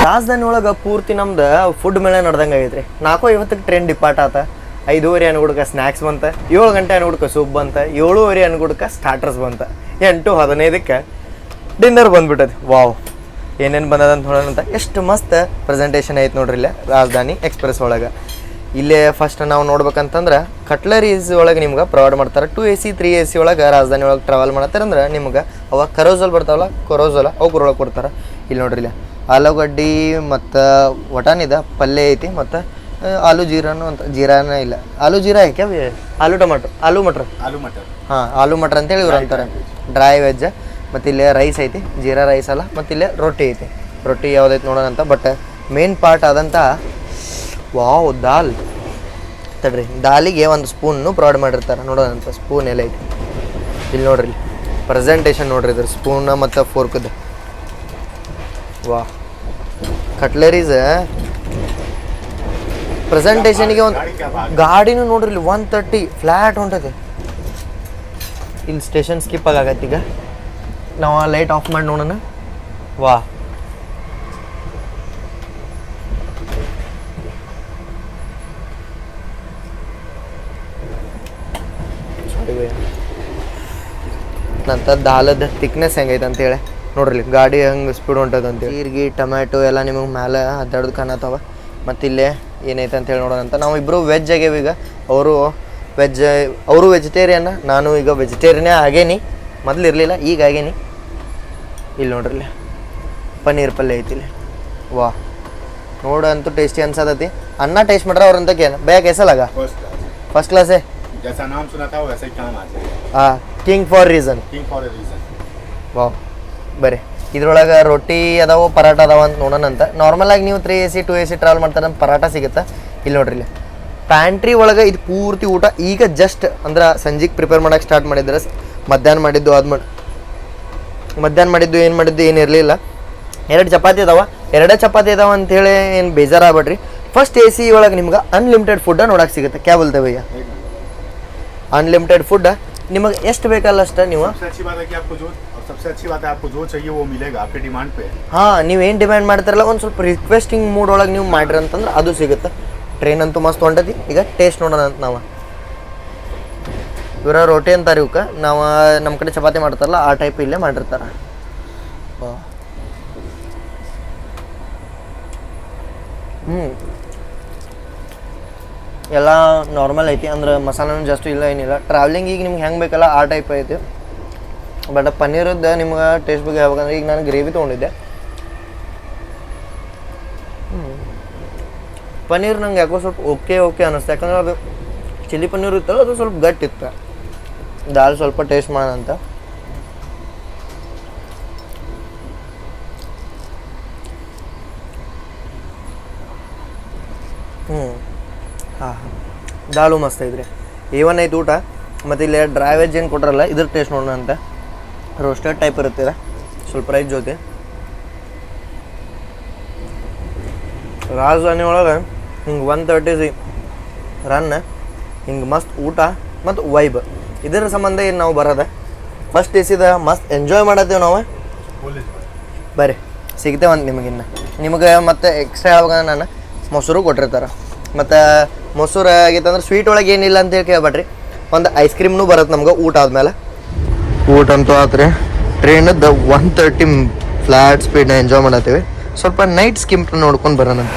ರಾಜಧಾನಿ ಒಳಗೆ ಪೂರ್ತಿ ನಮ್ದು ಫುಡ್ ಮೇಳ ನಡ್ದಂಗೆ ಆಗೈತ್ರಿ. 4:50 ಟ್ರೈನ್ ಡಿಪಾರ್ಟ್ ಆತ, 5:30 ಅನ್ಗುಡ್ಕ ಸ್ನ್ಯಾಕ್ಸ್ ಬಂತ, 7 ಗಂಟೆ ಅನ್ಗುಡ್ಕ ಸೂಪ್ ಬಂತ, 7:30 ಅನ್ಗುಡ್ಕ ಸ್ಟಾರ್ಟರ್ಸ್ ಬಂತ, 8:15 ಡಿನ್ನರ್ ಬಂದ್ಬಿಟ್ಟದ. ವಾವ್, ಏನೇನು ಬಂದದಂತ ನೋಡೋಣಂತ. ಎಷ್ಟು ಮಸ್ತ್ ಪ್ರೆಸೆಂಟೇಷನ್ ಐತೆ ನೋಡ್ರಿ ಇಲ್ಲೇ ರಾಜಧಾನಿ ಎಕ್ಸ್ಪ್ರೆಸ್ ಒಳಗೆ. ಇಲ್ಲೇ ಫಸ್ಟ್ ನಾವು ನೋಡ್ಬೇಕಂತಂದ್ರೆ ಕಟ್ಲರೀಸ್ ಒಳಗೆ ನಿಮ್ಗೆ ಪ್ರೊವೈಡ್ ಮಾಡ್ತಾರೆ. 2 AC 3 AC ಒಳಗೆ ರಾಜಧಾನಿ ಒಳಗೆ ಟ್ರಾವೆಲ್ ಮಾಡತ್ತಾರಂದ್ರೆ ನಿಮ್ಗೆ ಅವಾಗ ಕರೋಸಲ್ ಬರ್ತಾವಲ್ಲ, ಕೊರೋಸೋಲ ಅವ್ರೊಳಗೆ ಕೊಡ್ತಾರೆ. ಇಲ್ಲಿ ನೋಡ್ರಿ ಇಲ್ಲ ಆಲೂಗಡ್ಡಿ ಮತ್ತು ವಟಾನಿದ ಪಲ್ಯ ಐತಿ, ಮತ್ತು ಆಲೂ ಜೀರಾನು ಅಂತ, ಜೀರಾನ ಇಲ್ಲ ಆಲೂ ಜೀರಾ ಹಾಕ್ಯ, ಆಲೂ ಟೊಮಾಟೊ, ಆಲೂ ಮಟ್ರ್, ಹಾಂ ಆಲೂ ಮಟ್ರ್ ಅಂತೇಳಿ ಇವ್ರು ಅಂತಾರೆ. Dry veg. ಮತ್ತು ಇಲ್ಲೇ ರೈಸ್ ಐತಿ, ಜೀರಾ ರೈಸ್ ಅಲ್ಲ. ಮತ್ತು ಇಲ್ಲೇ ರೊಟ್ಟಿ ಐತಿ. ರೊಟ್ಟಿ ಯಾವುದೈತೆ ನೋಡೋಣಂತ. ಬಟ್ ಮೇನ್ ಪಾರ್ಟ್ ಆದಂಥ ವಾವ್ ದಾಲ್ ತಡ್ರಿ, ದಾಲಿಗೆ ಒಂದು ಸ್ಪೂನ್ನು ಪ್ರೊವೈಡ್ ಮಾಡಿರ್ತಾರೆ. ನೋಡೋಣಂತ ಸ್ಪೂನ್ ಎಲ್ಲ ಐತಿ ಇಲ್ಲಿ ನೋಡ್ರಿ. ಪ್ರೆಸೆಂಟೇಷನ್ ನೋಡ್ರಿ ಇದ್ರ ಸ್ಪೂನ್ ಮತ್ತು ಫೋರ್ಕದ್ದು. ವಾ, ಕಟ್ಲರೀಸ್ ಪ್ರೆಸೆಂಟೇಷನ್ಗೆ ಒಂದು ಗಾಡಿನೂ ನೋಡ್ರಿ ಇಲ್ಲಿ 130 ಫ್ಲ್ಯಾಟ್ ಹೊಂಟದೆ. ಇಲ್ಲಿ ಸ್ಟೇಷನ್ ಸ್ಕಿಪ್ ಆಗತ್ತೆ. ಈಗ ನಾವು ಲೈಟ್ ಆಫ್ ಮಾಡಿ ನೋಡೋಣ. ವಾ, ನಂತರ ದಾಲದ ಥಿಕ್ನೆಸ್ ಹೆಂಗೈತೆ ಅಂತೇಳಿ ನೋಡ್ರಿ. ಗಾಡಿ ಹಂಗೆ ಸ್ಪೀಡ್ ಹೊಂಟದ ಅಂತೇಳಿ. ಜೀರಿಗೆ ಟೊಮ್ಯಾಟೊ ಎಲ್ಲ ನಿಮಗೆ ಮೇಲೆ ಹದ್ದಾಡೋದು ಕಾಣತ್ತವ. ಮತ್ತು ಇಲ್ಲೇ ಏನೈತೆ ಅಂತೇಳಿ ನೋಡೋಣಂತ. ನಾವು ಇಬ್ಬರು ವೆಜ್ ಆಗ್ಯಾವ. ಈಗ ಅವರು ವೆಜಿಟೇರಿಯನ್, ನಾನು ಈಗ ವೆಜಿಟೇರಿಯನೇ ಆಗೇನಿ. ಮೊದಲು ಇರಲಿಲ್ಲ, ಈಗ ಆಗೇನಿ. ಇಲ್ಲಿ ನೋಡ್ರಿ ಇಲ್ಲಿ ಪನ್ನೀರ್ ಪಲ್ಯ ಐತಿ ಇಲ್ಲಿ. ವಾ, ನೋಡಂತೂ ಟೇಸ್ಟಿ ಅನ್ಸತೈತಿ. ಅನ್ನ ಟೇಸ್ಟ್ ಮಾಡ್ರೆ ಅವ್ರಂತಕ್ಕೆ ಬೇಗ ಕೆಸಲಾಗ ಫಸ್ಟ್ ಕ್ಲಾಸೇ. जैसा नाम सुना था वैसा ही काम आता है. ಹಾಂ, ಕಿಂಗ್ ಫಾರ್ ರೀಸನ್. ವಾವ್, ಬರ್ರಿ ಇದ್ರೊಳಗೆ ರೊಟ್ಟಿ ಅದಾವು, ಪರಾಟ ಅದಾವ ಅಂತ ನೋಡೋಣಂತ. ನಾರ್ಮಲಾಗಿ ನೀವು 3 AC 2 AC ಟ್ರಾವೆಲ್ ಮಾಡ್ತಾರೆ ಪರಾಟ ಸಿಗುತ್ತೆ. ಇಲ್ಲಿ ನೋಡ್ರಿ ಇಲ್ಲಿ ಪ್ಯಾಂಟ್ರಿ ಒಳಗೆ ಇದು ಪೂರ್ತಿ ಊಟ. ಈಗ ಜಸ್ಟ್ ಅಂದ್ರೆ ಸಂಜೆಗೆ ಪ್ರಿಪೇರ್ ಮಾಡೋಕೆ ಸ್ಟಾರ್ಟ್ ಮಾಡಿದ್ರೆ ಮಧ್ಯಾಹ್ನ ಮಾಡಿದ್ದು ಏನು ಮಾಡಿದ್ದು ಏನು ಇರಲಿಲ್ಲ. 2 ಚಪಾತಿ ಅದಾವ. 2 ಚಪಾತಿ ಅದಾವ ಅಂಥೇಳಿ ಏನು ಬೇಜಾರಾಗ್ಬೇಡ್ರಿ. ಫಸ್ಟ್ AC ಒಳಗೆ ನಿಮ್ಗೆ ಅನ್ಲಿಮಿಟೆಡ್ ಫುಡ್ಡ ನೋಡೋಕೆ ಸಿಗುತ್ತೆ. ಕ್ಯಾ ಬೋಲ್ತೆ ಭಯ್ಯ? अनलिमिटेड फूड निಮಗೆ ಎಷ್ಟು ಬೇಕಲ್ಲ ಅಷ್ಟ ನೀವು. सबसे अच्छी बात है आपको जो चाहिए वो मिलेगा आपके डिमांड पे. ಹಾಂ, ನೀವು ಏನು ಡಿಮ್ಯಾಂಡ್ ಮಾಡ್ತಾರಲ್ಲ ಒಂದು ಸ್ವಲ್ಪ ರಿಕ್ವೆಸ್ಟಿಂಗ್ ಮೂಡ್ ಒಳಗೆ ನೀವು ಮಾಡ್ರಿ ಅಂತಂದ್ರೆ ಅದು ಸಿಗುತ್ತೆ. ಟ್ರೈನ್ ಅಂತೂ ಮಸ್ತ್ ಹೊಂಟತಿ. ಈಗ ಟೇಸ್ಟ್ ನೋಡೋಣ ಅಂತ ನಾವು. ಇವರ ರೋಟಿ ಅಂತಾರೆ ಇವಕ್ಕೆ. ನಾವು ನಮ್ಮ ಕಡೆ ಚಪಾತಿ ಮಾಡ್ತಾರಲ್ಲ ಆ ಟೈಪ್ ಇಲ್ಲೇ ಮಾಡಿರ್ತಾರೆ. ಎಲ್ಲ ನಾರ್ಮಲ್ ಐತಿ. ಅಂದ್ರೆ ಮಸಾಲೆನೂ ಜಾಸ್ತಿ ಇಲ್ಲ, ಏನಿಲ್ಲ. ಟ್ರಾವೆಲಿಂಗಿಗೆ ನಿಮ್ಗೆ ಹೆಂಗೆ ಬೇಕಲ್ಲ ಆ ಟೈಪ್ ಐತಿ. ಬಟ್ ಪನ್ನೀರದ್ದು ನಿಮ್ಗೆ ಟೇಸ್ಟ್ ಬಗ್ಗೆ ಹೇಳ್ಬೇಕಂದ್ರೆ ಈಗ ನಾನು ಗ್ರೇವಿ ತೊಗೊಂಡಿದ್ದೆ. ಪನ್ನೀರ್ ನಂಗೆ ಯಾಕೋ ಸ್ವಲ್ಪ ಓಕೆ ಅನ್ನಿಸ್ತು. ಯಾಕಂದ್ರೆ ಅದು ಚಿಲ್ಲಿ ಪನ್ನೀರ್ ಇತ್ತಲ್ಲ ಅದು ಸ್ವಲ್ಪ ಗಟ್ಟಿತ್ತು. ದಾಲ್ ಸ್ವಲ್ಪ ಟೇಸ್ಟ್ ಮಾಡೋಣ ಅಂತ. ಹಾಂ ದಾಲು ಮಸ್ತ್ ಐತ್ರಿ. A1 ಐತೆ ಊಟ. ಮತ್ತು ಇಲ್ಲಿ ಡ್ರೈ ವೆಜ್ ಏನು ಕೊಟ್ರಲ್ಲ ಇದ್ರ ಟೇಸ್ಟ್ ನೋಡೋಣ ಅಂತ. ರೋಸ್ಟೆಡ್ ಟೈಪ್ ಇರುತ್ತೆ ಸ್ವಲ್ಪ ರೈಸ್ ಜೊತೆ. ರಾಜಧಾನಿ ಒಳಗೆ ಹಿಂಗೆ 130 ರನ್ ಹಿಂಗೆ ಮಸ್ತ್ ಊಟ ಮತ್ತು ವೈಬ್ ಇದರ ಸಂಬಂಧ ಏನು ನಾವು ಬರೋದ ಫಸ್ಟ್ ಎಸಿದ ಮಸ್ತ್ ಎಂಜಾಯ್ ಮಾಡತ್ತೇವೆ ನಾವು. ಬರ್ರಿ ಸಿಗ್ತೇವೆ ಅಂತ ನಿಮಗೆ ಮತ್ತು ಎಕ್ಸ್ಟ್ರಾ ಹೇಳ್ಬೇಕಂದ್ರೆ ನಾನು ಮೊಸರು ಕೊಟ್ಟಿರ್ತಾರೆ. ಮತ್ತು ಮೊಸರು ಆಗೈತಂದ್ರೆ ಸ್ವೀಟ್ ಒಳಗೆ ಏನಿಲ್ಲ ಅಂತೇಳಿ ಕೇಳ್ಬೇಡ್ರಿ, ಒಂದು ಐಸ್ ಕ್ರೀಮ್ನೂ ಬರುತ್ತೆ ನಮ್ಗೆ ಊಟ ಆದಮೇಲೆ. ಊಟ ಅಂತೂ ಆತ್ರಿ. ಟ್ರೈನದ್ದು 130 ಫ್ಲ್ಯಾಟ್ ಸ್ಪೀಡ್ನ ಎಂಜಾಯ್ ಮಾಡತ್ತೀವಿ. ಸ್ವಲ್ಪ ನೈಟ್ ಸ್ಕಿಂಪ್ ನೋಡ್ಕೊಂಡು ಬರೋಣಂತ.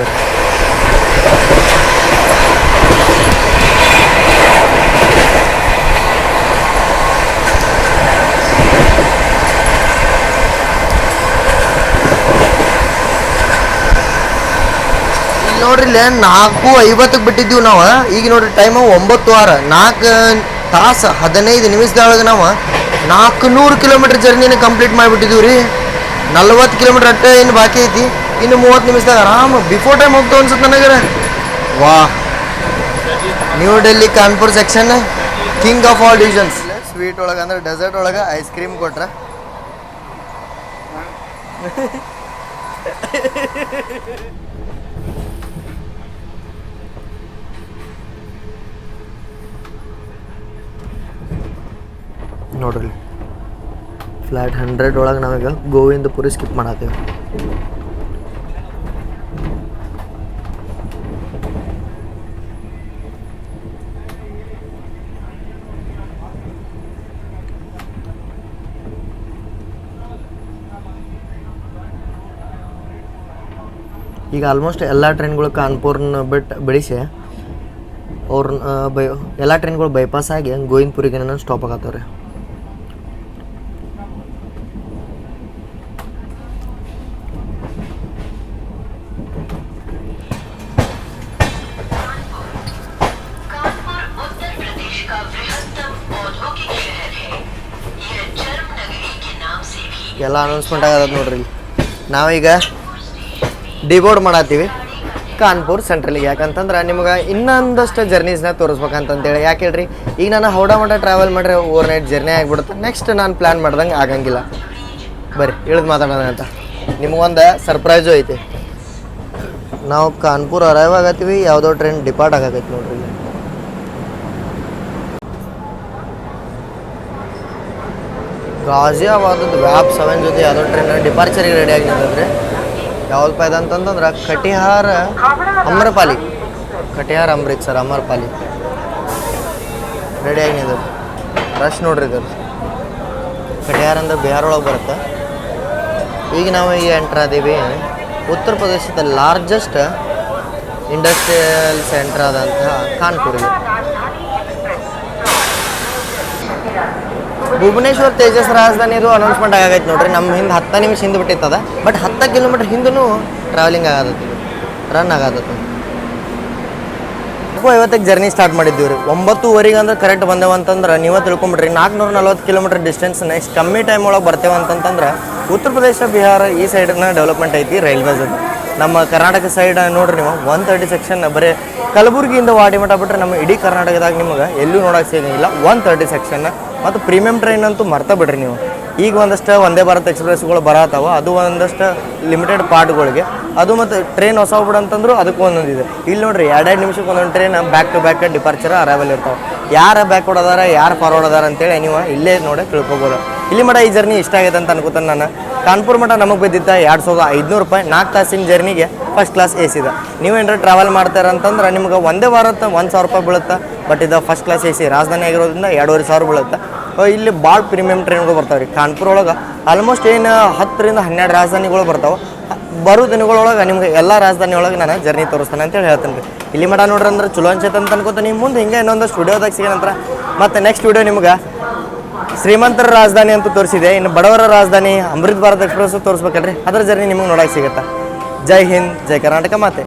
ನೋಡ್ರಿ ಇಲ್ಲೇ 4:50 ಬಿಟ್ಟಿದ್ದೀವಿ ನಾವು. ಈಗ ನೋಡ್ರಿ ಟೈಮು 9:06 4 ತಾಸು 15 ನಿಮಿಷದೊಳಗೆ ನಾವು 400 ಕಿಲೋಮೀಟ್ರ್ ಜರ್ನಿನ ಕಂಪ್ಲೀಟ್ ಮಾಡಿಬಿಟ್ಟಿದ್ದೀವಿ ರೀ. 40 ಕಿಲೋಮೀಟ್ರ್ ಅಟ್ಟೆ ಇನ್ನು ಬಾಕಿ ಐತಿ. ಇನ್ನು 30 ನಿಮಿಷದಾಗ ಆರಾಮ ಬಿಫೋರ್ ಟೈಮ್ ಹೋಗ್ತಾವ ಅನ್ಸುತ್ತೆ ನನಗೆ. ವಾ, new Delhi Kanpur section king of all divisions. Sweet ಒಳಗೆ ಅಂದ್ರೆ ಡೆಸರ್ಟ್ ಒಳಗೆ ಐಸ್ ಕ್ರೀಮ್ ಕೊಟ್ರೆ ನೋಡ್ರಿ ಫ್ಲ್ಯಾಟ್ 100 ಒಳಗೆ ನಾವೀಗ ಗೋವಿಂದಪುರಿ ಸ್ಕಿಪ್ ಮಾಡತ್ತೀವಿ. ಈಗ ಆಲ್ಮೋಸ್ಟ್ ಎಲ್ಲ ಟ್ರೈನ್ಗಳು ಕಾನ್ಪುರ್ನ ಬಿಟ್ಟು ಬಿಡಿಸಿ ಅವ್ರನ್ನ ಎಲ್ಲ ಟ್ರೈನ್ಗಳು ಬೈಪಾಸ್ ಆಗಿ ಗೋವಿಂದಪುರಿಗೆ ಸ್ಟಾಪ್ ಆಗತ್ತವ್ರೆ. ಎಲ್ಲ ಅನೌನ್ಸ್ಮೆಂಟ್ ಆಗದ ನೋಡ್ರಿ. ನಾವೀಗ ಡಿಬೋರ್ಡ್ ಮಾಡತ್ತೀವಿ ಕಾನ್ಪುರ್ ಸೆಂಟ್ರಲಿಗೆ. ಯಾಕಂತಂದ್ರೆ ನಿಮ್ಗೆ ಇನ್ನೊಂದಷ್ಟು ಜರ್ನೀಸ್ನ ತೋರಿಸ್ಬೇಕಂತಂತೇಳಿ. ಯಾಕೆ ಹೇಳ್ರಿ, ಈಗ ನಾನು ಹೌಡಾ ಮಠ ಟ್ರಾವೆಲ್ ಮಾಡ್ರೆ ಓವರ್ ನೈಟ್ ಜರ್ನಿ ಆಗಿಬಿಡುತ್ತೆ. ನೆಕ್ಸ್ಟ್ ನಾನು ಪ್ಲ್ಯಾನ್ ಮಾಡ್ದಂಗೆ ಆಗಂಗಿಲ್ಲ. ಬರ್ರಿ ಇಳಿದು ಮಾತಾಡೋಣ ಅಂತ. ನಿಮಗೊಂದು ಸರ್ಪ್ರೈಸು ಐತಿ. ನಾವು ಕಾನ್ಪುರ್ ಅರೈವ್ ಆಗತ್ತೀವಿ, ಯಾವುದೋ ಟ್ರೈನ್ ಡಿಪಾರ್ಟ್ ಆಗತ್ತೈತಿ ನೋಡ್ರಿ. ಗಾಜಿಯಾಬಾದದ್ದು ವ್ಯಾಪ್ 7 ಜೊತೆ ಯಾವುದೋ ಟ್ರೈನ್ ಡಿಪಾರ್ಚರಿಗೆ ರೆಡಿ ಆಗಿ ನಿಂತದ್ರಿ. ಯಾವ್ದು ಪಾಯ್ದ ಅಂತಂದ್ರೆ ಕಟಿಹಾರ ಅಮ್ರಪಾಲಿ, ಕಟಿಹಾರ ಅಮೃತ್ಸರ್ ಅಮರ್ಪಾಲಿ ರೆಡಿಯಾಗಿ ನಿಂತದ. ರಶ್ ನೋಡ್ರಿ ಇದು. ಕಟಿಹಾರ ಅಂದ್ರೆ ಬಿಹಾರ ಒಳಗೆ ಬರುತ್ತೆ. ಈಗ ನಾವು ಈಗ ಎಂಟ್ರ್ ಆದೀವಿ ಉತ್ತರ ಪ್ರದೇಶದ ಲಾರ್ಜೆಸ್ಟ್ ಇಂಡಸ್ಟ್ರಿಯಲ್ ಸೆಂಟರ್ ಆದಂತಹ ಕಾನ್ಪುರಿಗೆ. ಭುವನೇಶ್ವರ್ ತೇಜಸ್ ರಾಜಧಾನಿ ಇದು ಅನೌನ್ಸ್ಮೆಂಟ್ ಆಗೈತೆ ನೋಡ್ರಿ. ನಮ್ಮ ಹಿಂದೆ 10 ನಿಮಿಷ ಹಿಂದೆ ಬಿಟ್ಟಿತ್ತದ. ಬಟ್ 10 ಕಿಲೋಮೀಟ್ರ್ ಹಿಂದೂ ಟ್ರಾವೆಲಿಂಗ್ ಆಗತ್ತೈತಿ, ರನ್ ಆಗತ್ತೈತಿ. 4:50 ಜರ್ನಿ ಸ್ಟಾರ್ಟ್ ಮಾಡಿದ್ದೀವಿ ರೀ. 9:15 ಅಂದ್ರೆ ಕರೆಕ್ಟ್ ಬಂದೇವು ಅಂತಂದ್ರೆ ನೀವೇ ತಿಳ್ಕೊಂಬಿಟ್ರಿ 440 ಕಿಲೋಮೀಟ್ರ್ ಡಿಸ್ಟೆನ್ಸ್. ನೆಕ್ಸ್ಟ್ ಕಮ್ಮಿ ಟೈಮ್ ಒಳಗೆ ಬರ್ತೇವೆ ಅಂತಂತಂದ್ರೆ ಉತ್ತರ ಪ್ರದೇಶ ಬಿಹಾರ ಈ ಸೈಡನ್ನ ಡೆವಲಪ್ಮೆಂಟ್ ಐತಿ ರೈಲ್ವೇಸ್ ಅದು. ನಮ್ಮ ಕರ್ನಾಟಕ ಸೈಡ್ ನೋಡ್ರಿ ನೀವು 130 ಸೆಕ್ಷನ್ ಬರೀ ಕಲಬುರಗಿಯಿಂದ ವಾಡಿಮಠ ಬಿಟ್ಟರೆ ನಮ್ಮ ಇಡೀ ಕರ್ನಾಟಕದಾಗ ನಿಮಗೆ ಎಲ್ಲೂ ನೋಡೋಕೆ ಸಿಗೋಂಗಿಲ್ಲ 130 ಸೆಕ್ಷನ್. ಮತ್ತು ಪ್ರೀಮಿಯಂ ಟ್ರೈನ್ ಅಂತೂ ಮರ್ತಾ ಬಿಡ್ರಿ ನೀವು. ಈಗ ಒಂದಷ್ಟು ವಂದೇ ಭಾರತ್ ಎಕ್ಸ್ಪ್ರೆಸ್ಗಳು ಬರತ್ತಾವ, ಅದು ಒಂದಷ್ಟು ಲಿಮಿಟೆಡ್ ಪಾರ್ಟ್ಗಳಿಗೆ. ಅದು ಮತ್ತು ಟ್ರೈನ್ ಹೊಸ ಬಿಡಂತಂದ್ರು ಅದಕ್ಕೂ ಒಂದೊಂದಿದೆ. ಇಲ್ಲಿ ನೋಡ್ರಿ 2 ನಿಮಿಷಕ್ಕೆ ಒಂದೊಂದು train back to back departure arrival ಇರ್ತಾವೆ. ಯಾರು ಬ್ಯಾಕ್ವರ್ಡ್ ಅದಾರ ಯಾರು ಫಾರ್ವರ್ಡ್ ಅದಾರ ಅಂತೇಳಿ ನೀವು ಇಲ್ಲೇ ನೋಡಿ ತಿಳ್ಕೊಬೋದು. ಇಲ್ಲಿ ಮಠ ಈ ಜರ್ನಿ ಇಷ್ಟ ಆಗೈತೆ ಅಂತ ಅನ್ಕೋತಾನೆ ನಾನು. ಕಾನ್ಪುರ್ ಮಠ ನಮಗೆ ಬಿದ್ದಿದ್ದ 2500 ರೂಪಾಯಿ 4 ತಾಸಿನ ಜರ್ನಿಗೆ ಫಸ್ಟ್ ಕ್ಲಾಸ್ AC ಇದೆ. ನೀವು ಏನಾರ ಟ್ರಾವೆಲ್ ಮಾಡ್ತಾರೆ ಅಂತಂದ್ರೆ ನಿಮ್ಗೆ ಒಂದೇ ವಾರಕ್ಕೆ 1000 ರೂಪಾಯಿ ಬೀಳುತ್ತೆ. ಬಟ್ ಇದು ಫಸ್ಟ್ ಕ್ಲಾಸ್ AC ರಾಜಧಾನಿ ಆಗಿರೋದ್ರಿಂದ 2500 ಬೀಳುತ್ತೆ. ಇಲ್ಲಿ ಭಾಳ ಪ್ರೀಮಿಯಂ ಟ್ರೈನ್ಗಳು ಬರ್ತಾವೆ ರೀ ಕಾನ್ಪುರ ಒಳಗೆ. ಆಲ್ಮೋಸ್ಟ್ ಏನು 10 ರಿಂದ 12 ರಾಜಧಾನಿಗಳು ಬರ್ತಾವೆ. ಬರೋ ದಿನಗಳೊಳಗೆ ನಿಮ್ಗೆ ಎಲ್ಲ ರಾಜಧಾನಿ ಒಳಗೆ ನಾನು ಜರ್ನಿ ತೋರಿಸ್ತಾನೆ ಅಂತೇಳಿ ಹೇಳ್ತೀನಿ ರೀ. ಇಲ್ಲಿ ಮಠ ನೋಡ್ರಿ ಅಂದ್ರೆ ಚಲೋ ಅನ್ಸೈತೆ ಅಂತ ಅನ್ಕೋತೀನಿ. ಮುಂದೆ ಹಿಂಗೆ ಇನ್ನೊಂದು ಸ್ಟುಡಿಯೋದಾಗ ಸಿಗೋ ನಂತರ ಮತ್ತು ನೆಕ್ಸ್ಟ್ ವಿಡಿಯೋ ನಿಮ್ಗೆ ಶ್ರೀಮಂತರ ರಾಜಧಾನಿ ಅಂತೂ ತೋರಿಸಿದೆ. ಇನ್ನು ಬಡವರ ರಾಜಧಾನಿ ಅಮೃತ್ ಭಾರತ್ ಎಕ್ಸ್ಪ್ರೆಸ್ ತೋರಿಸ್ಬೇಕಲ್ರಿ, ಅದರ ಜರ್ನಿ ನಿಮಗೆ ನೋಡೋಕೆ ಸಿಗುತ್ತೆ. ಜೈ ಹಿಂದ್, ಜೈ ಕರ್ನಾಟಕ ಮಾತೆ.